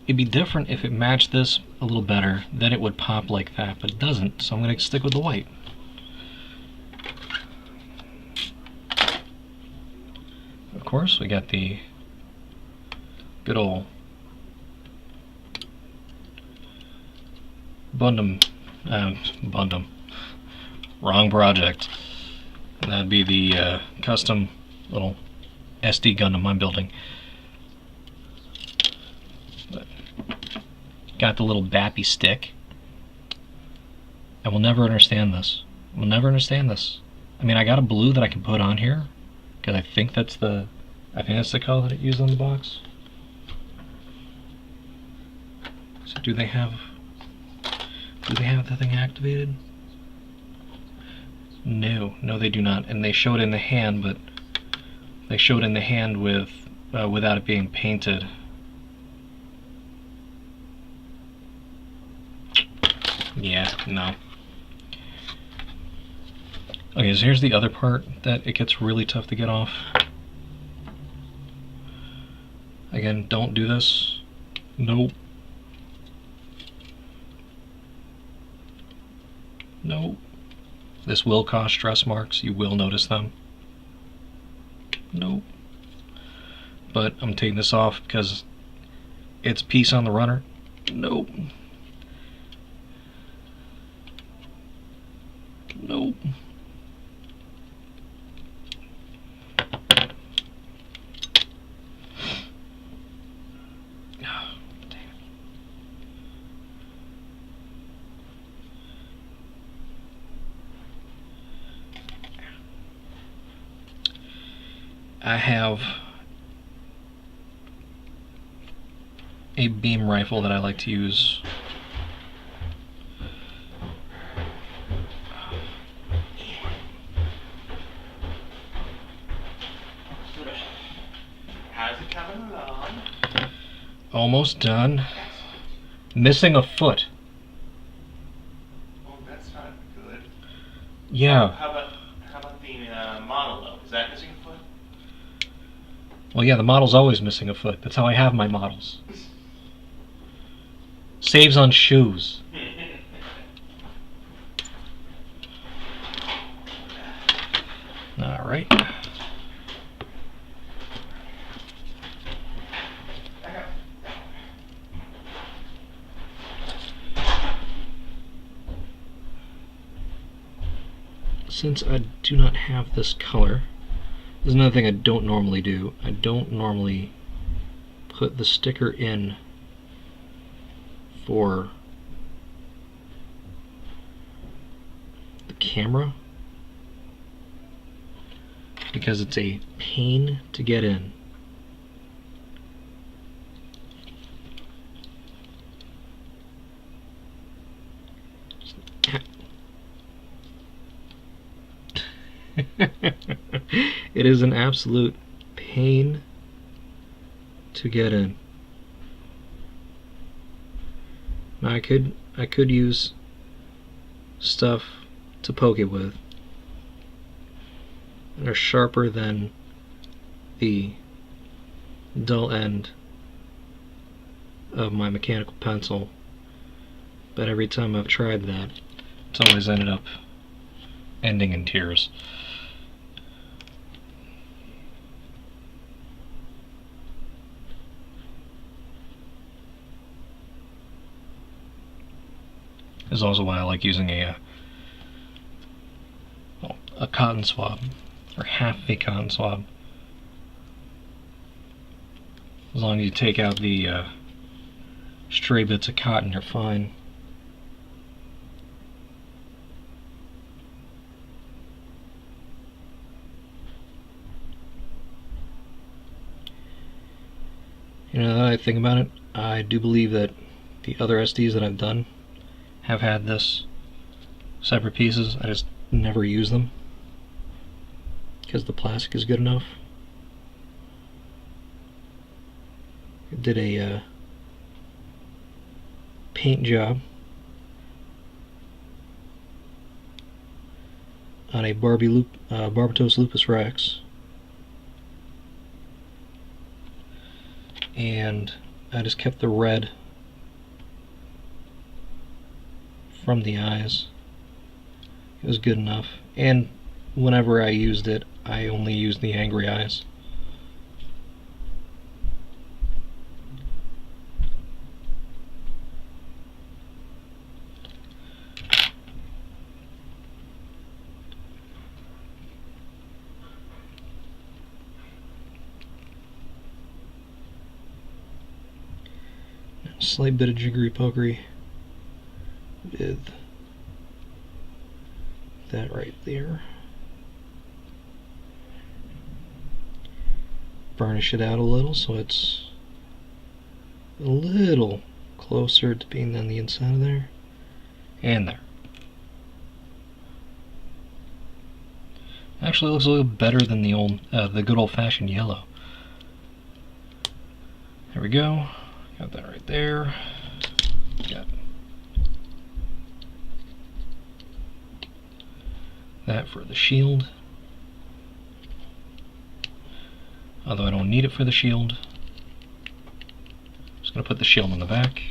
It'd be different if it matched this a little better. Then it would pop like that, but it doesn't. So I'm going to stick with the white. Of course, we got the good old Gundam, wrong project. That'd be the custom little SD Gundam I'm building. But got the little bappy stick. I will never understand this. We'll never understand this. I mean, I got a blue that I can put on here because I think that's the color that it used on the box. So do they have the thing activated? No, they do not. And they show it in the hand, but they show it in the hand with without it being painted. Yeah, no. Okay, so here's the other part that it gets really tough to get off. Again, don't do this. Nope. Nope. This will cause stress marks. You will notice them. Nope. But I'm taking this off because it's piece on the runner. Nope. Nope. I have a beam rifle that I like to use. How's it coming along? Almost done. Missing a foot. Oh, that's not good. Yeah. How about the model though? Is that missing a foot? Well, yeah, the model's always missing a foot. That's how I have my models. Saves on shoes. All right. Since I do not have this color, there's another thing I don't normally do. I don't normally put the sticker in for the camera because it's a pain to get in. It is an absolute pain to get in. Now I could use stuff to poke it with that are sharper than the dull end of my mechanical pencil, but every time I've tried that, it's always ended up ending in tears. This is also why I like using a cotton swab. or half of a cotton swab. As long as you take out the stray bits of cotton, you're fine. You know, now that I think about it, I do believe that the other SDs that I've done have had this separate pieces. I just never use them because the plastic is good enough. I did a paint job on a Barbatos Lupus Rex, and I just kept the red from the eyes. It was good enough, and whenever I used it, I only used the angry eyes. Slight bit of jiggery pokery with that right there. Varnish it out a little so it's a little closer to being on the inside of there and there. Actually, it looks a little better than the good old-fashioned yellow. There we go. Got that right there. Got that for the shield. Although I don't need it for the shield. Just gonna put the shield on the back.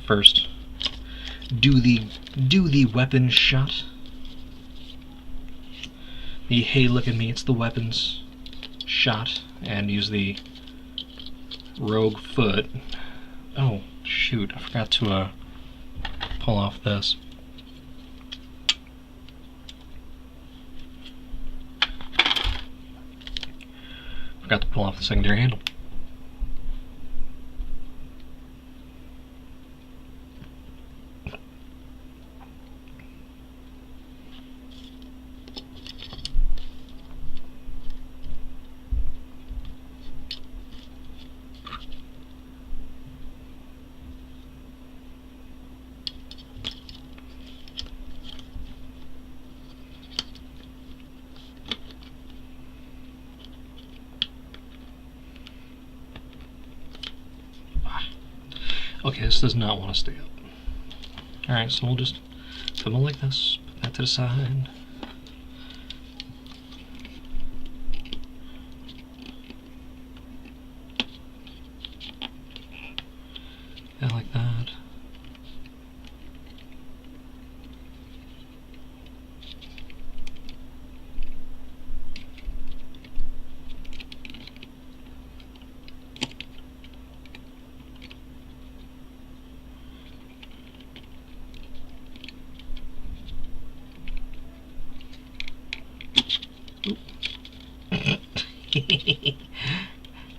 First, do the weapon shot. The hey, look at me, it's the weapons shot, and use the rogue foot. Oh shoot, I forgot to pull off this. Forgot to pull off the secondary handle. Okay, this does not want to stay up. Alright, so we'll just film it like this, put that to the side. Yeah, like that.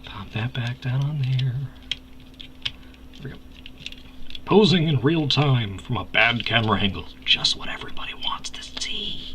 Pop that back down on there. There we go. Posing in real time from a bad camera angle. Just what everybody wants to see.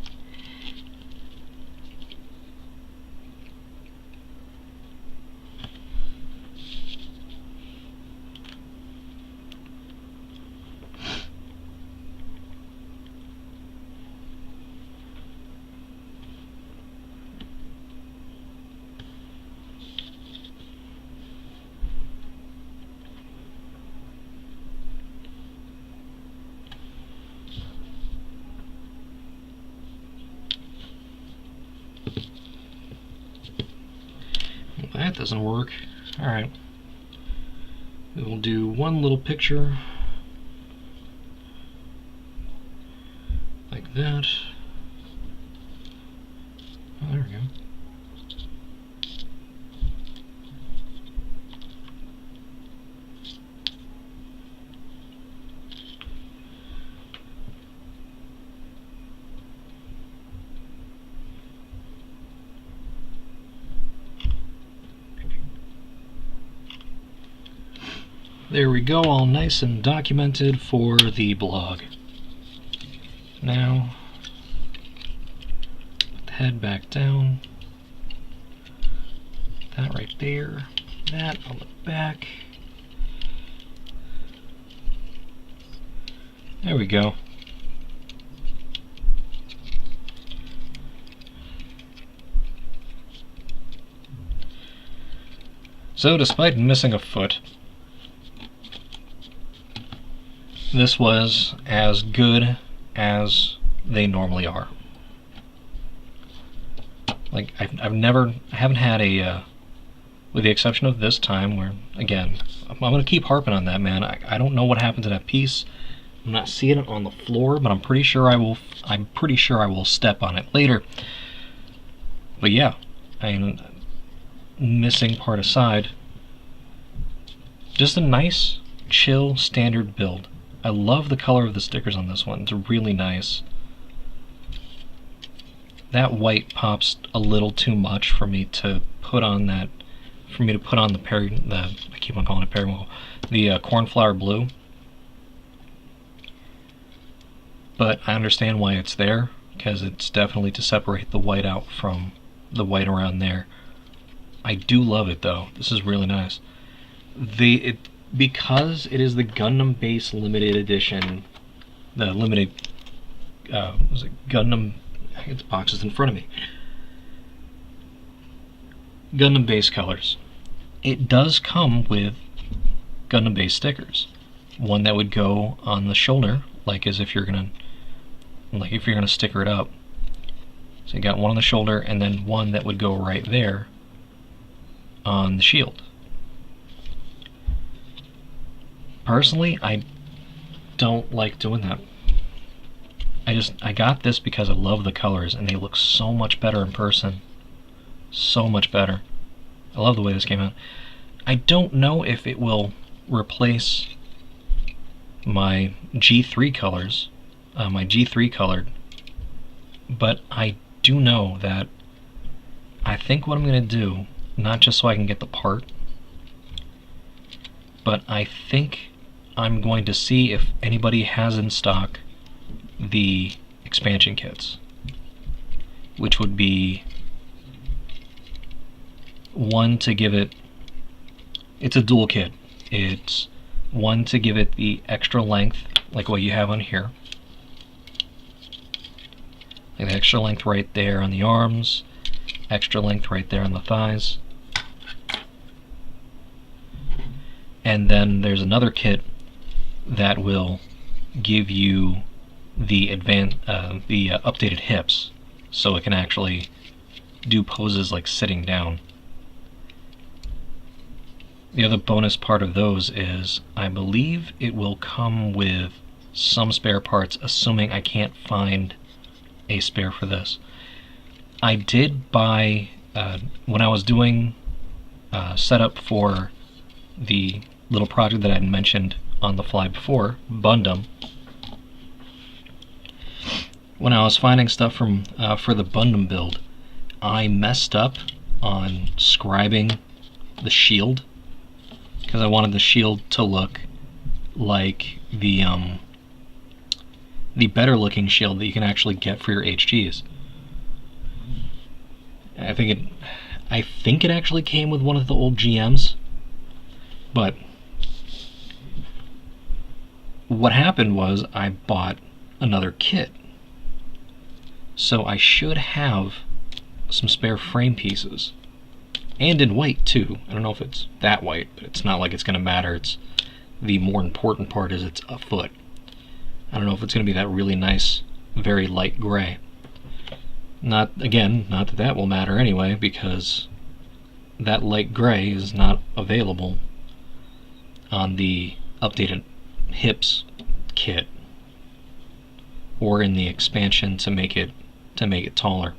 That doesn't work. Alright. We will do one little picture like that. Oh, there we go. There we go, all nice and documented for the blog. Now, put the head back down. That right there. That on the back. There we go. So, despite missing a foot, this was as good as they normally are. Like, I haven't had a, with the exception of this time where, again, I'm gonna keep harping on that, man. I don't know what happened to that piece. I'm not seeing it on the floor, but I'm pretty sure I will step on it later. But yeah, I mean, missing part aside, just a nice, chill, standard build. I love the color of the stickers on this one. It's really nice. That white pops a little too much for me to put on that. For me to put on I keep on calling it periwinkle, the cornflower blue. But I understand why it's there, because it's definitely to separate the white out from the white around there. I do love it though. This is really nice. Because it is the Gundam Base limited edition, the limited was it Gundam? I think the box is in front of me. Gundam Base Colors. It does come with Gundam Base stickers. One that would go on the shoulder, like as if you're gonna sticker it up. So you got one on the shoulder, and then one that would go right there on the shield. Personally, I don't like doing that. I got this because I love the colors, and they look so much better in person. So much better. I love the way this came out. I don't know if it will replace my G3 colors, my G3 colored, but I do know that I think what I'm going to do, not just so I can get the part, but I think I'm going to see if anybody has in stock the expansion kits, which would be one to give it, it's a dual kit. It's one to give it the extra length, like what you have on here. Like the extra length right there on the arms, extra length right there on the thighs. And then there's another kit that will give you the updated hips, so it can actually do poses like sitting down. The other bonus part of those is I believe it will come with some spare parts, assuming I can't find a spare for this. I did buy, when I was doing setup for the little project that I had mentioned on the fly before, Gundam, when I was finding stuff from for the Gundam build, I messed up on scribing the shield, because I wanted the shield to look like the better looking shield that you can actually get for your HGs. I think it actually came with one of the old GMs, but what happened was I bought another kit, so I should have some spare frame pieces, and in white too. I don't know if it's that white, but it's not like it's going to matter. It's the more important part is it's a foot. I don't know if it's going to be that really nice, very light gray. Not that that will matter anyway, because that light gray is not available on the updated hips kit or in the expansion to make it taller.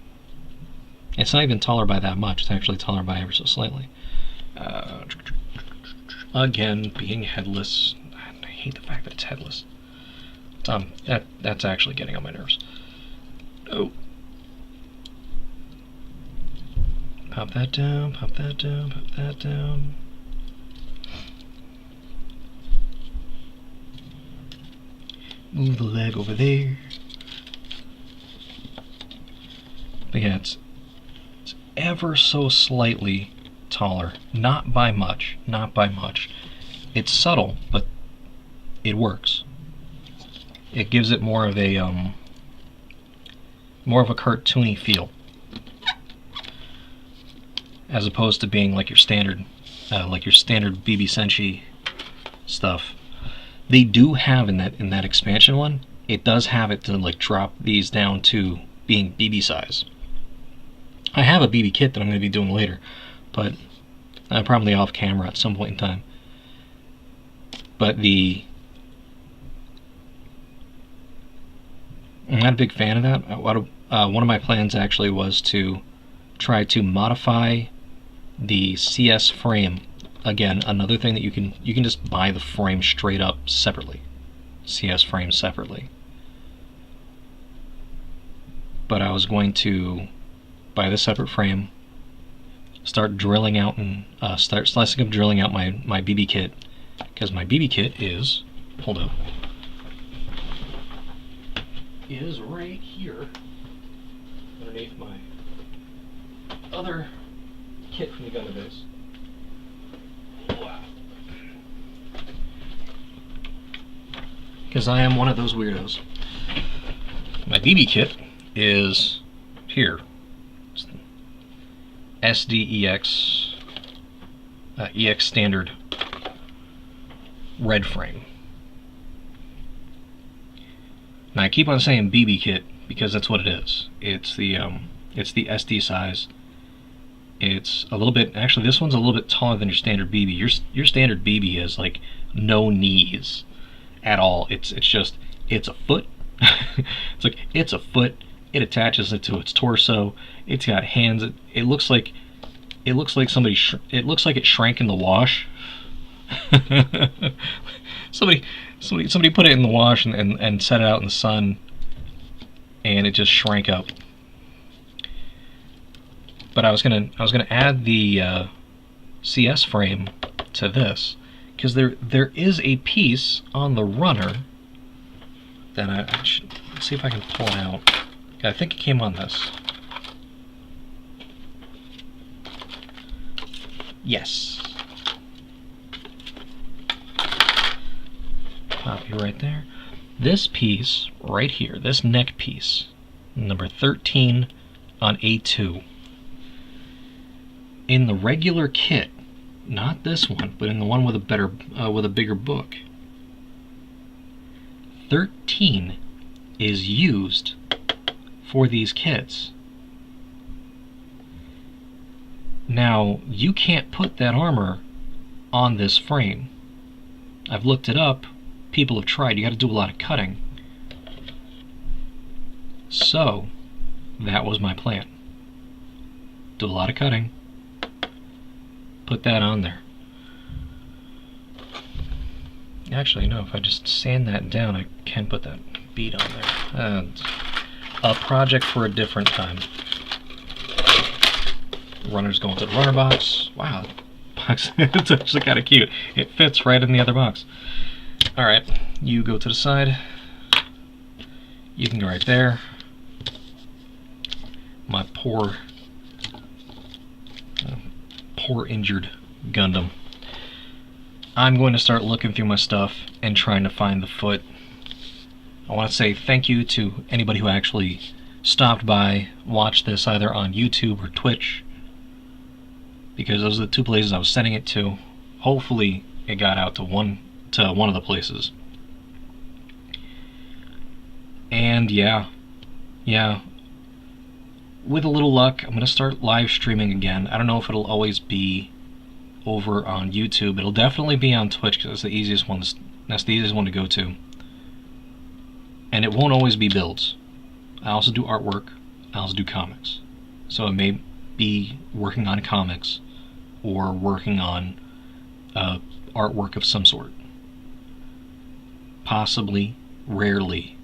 It's not even taller by that much. It's actually taller by ever so slightly. Again, being headless, I hate the fact that it's headless. That's actually getting on my nerves. Oh. Pop that down, pop that down, pop that down. Move the leg over there. But yeah, it's ever so slightly taller. Not by much. Not by much. It's subtle, but it works. It gives it more of a cartoony feel, as opposed to being like your standard BB Senshi stuff. They do have in that expansion one, it does have it to like drop these down to being BB size. I have a BB kit that I'm going to be doing later, but probably off camera at some point in time. But I'm not a big fan of that. One of my plans actually was to try to modify the CS frame. Again, another thing that you can just buy the frame straight up separately. CS frame separately. But I was going to buy the separate frame, start drilling out and start slicing up, drilling out my BB kit, because my BB kit is, hold up, is right here underneath my other kit from the Gundam Base. Wow. Because I am one of those weirdos. My BB kit is here. It's the SDEX EX standard red frame. Now I keep on saying BB kit because that's what it is. It's the SD size. It's a little bit, actually this one's a little bit taller than your standard BB. Your standard BB has like no knees at all. It's just, it's a foot. It's a foot. It attaches it to its torso. It's got hands. It looks like somebody. It looks like it shrank in the wash. somebody put it in the wash and set it out in the sun, and it just shrank up. But I was gonna add the CS frame to this, because there is a piece on the runner that I should, let's see if I can pull it out. I think it came on this. Yes. Copy right there. This piece right here, this neck piece, number 13 on A2. In the regular kit, not this one, but in the one with a bigger book, 13 is used for these kits. Now, you can't put that armor on this frame. I've looked it up. People have tried. You got to do a lot of cutting. So, that was my plan. Do a lot of cutting. Put that on there. Actually, no, if I just sand that down, I can put that bead on there. A project for a different time. Runner's going to the runner box. Wow, box. It's actually kind of cute. It fits right in the other box. Alright, you go to the side. You can go right there. My poor injured Gundam. I'm going to start looking through my stuff and trying to find the foot. I want to say thank you to anybody who actually stopped by, watched this either on YouTube or Twitch, because those are the two places I was sending it to. Hopefully it got out to one of the places. And yeah, with a little luck, I'm going to start live streaming again. I don't know if it'll always be over on YouTube. It'll definitely be on Twitch, because that's the easiest one to go to. And it won't always be builds. I also do artwork. I also do comics. So it may be working on comics or working on artwork of some sort. Possibly, rarely,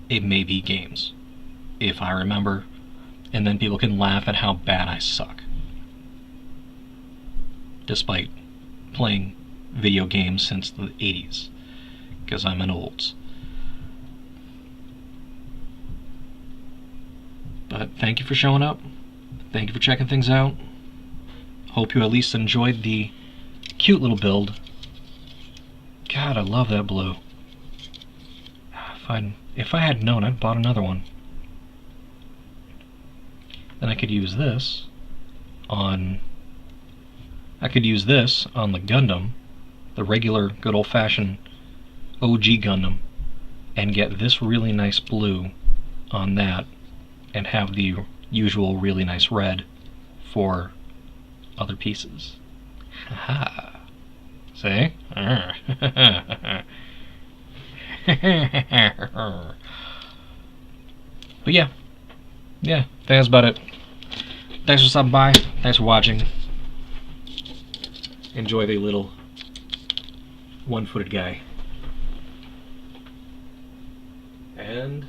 it may be games, if I remember. And then people can laugh at how bad I suck, despite playing video games since the 80s, because I'm an olds. But thank you for showing up. Thank you for checking things out. Hope you at least enjoyed the cute little build. God, I love that blue. If I had known, I'd bought another one. Then I could use this on the Gundam, the regular good old-fashioned OG Gundam, and get this really nice blue on that, and have the usual really nice red for other pieces. Haha. See? But yeah, that's about it. Thanks for stopping by. Thanks for watching. Enjoy the little one-footed guy. And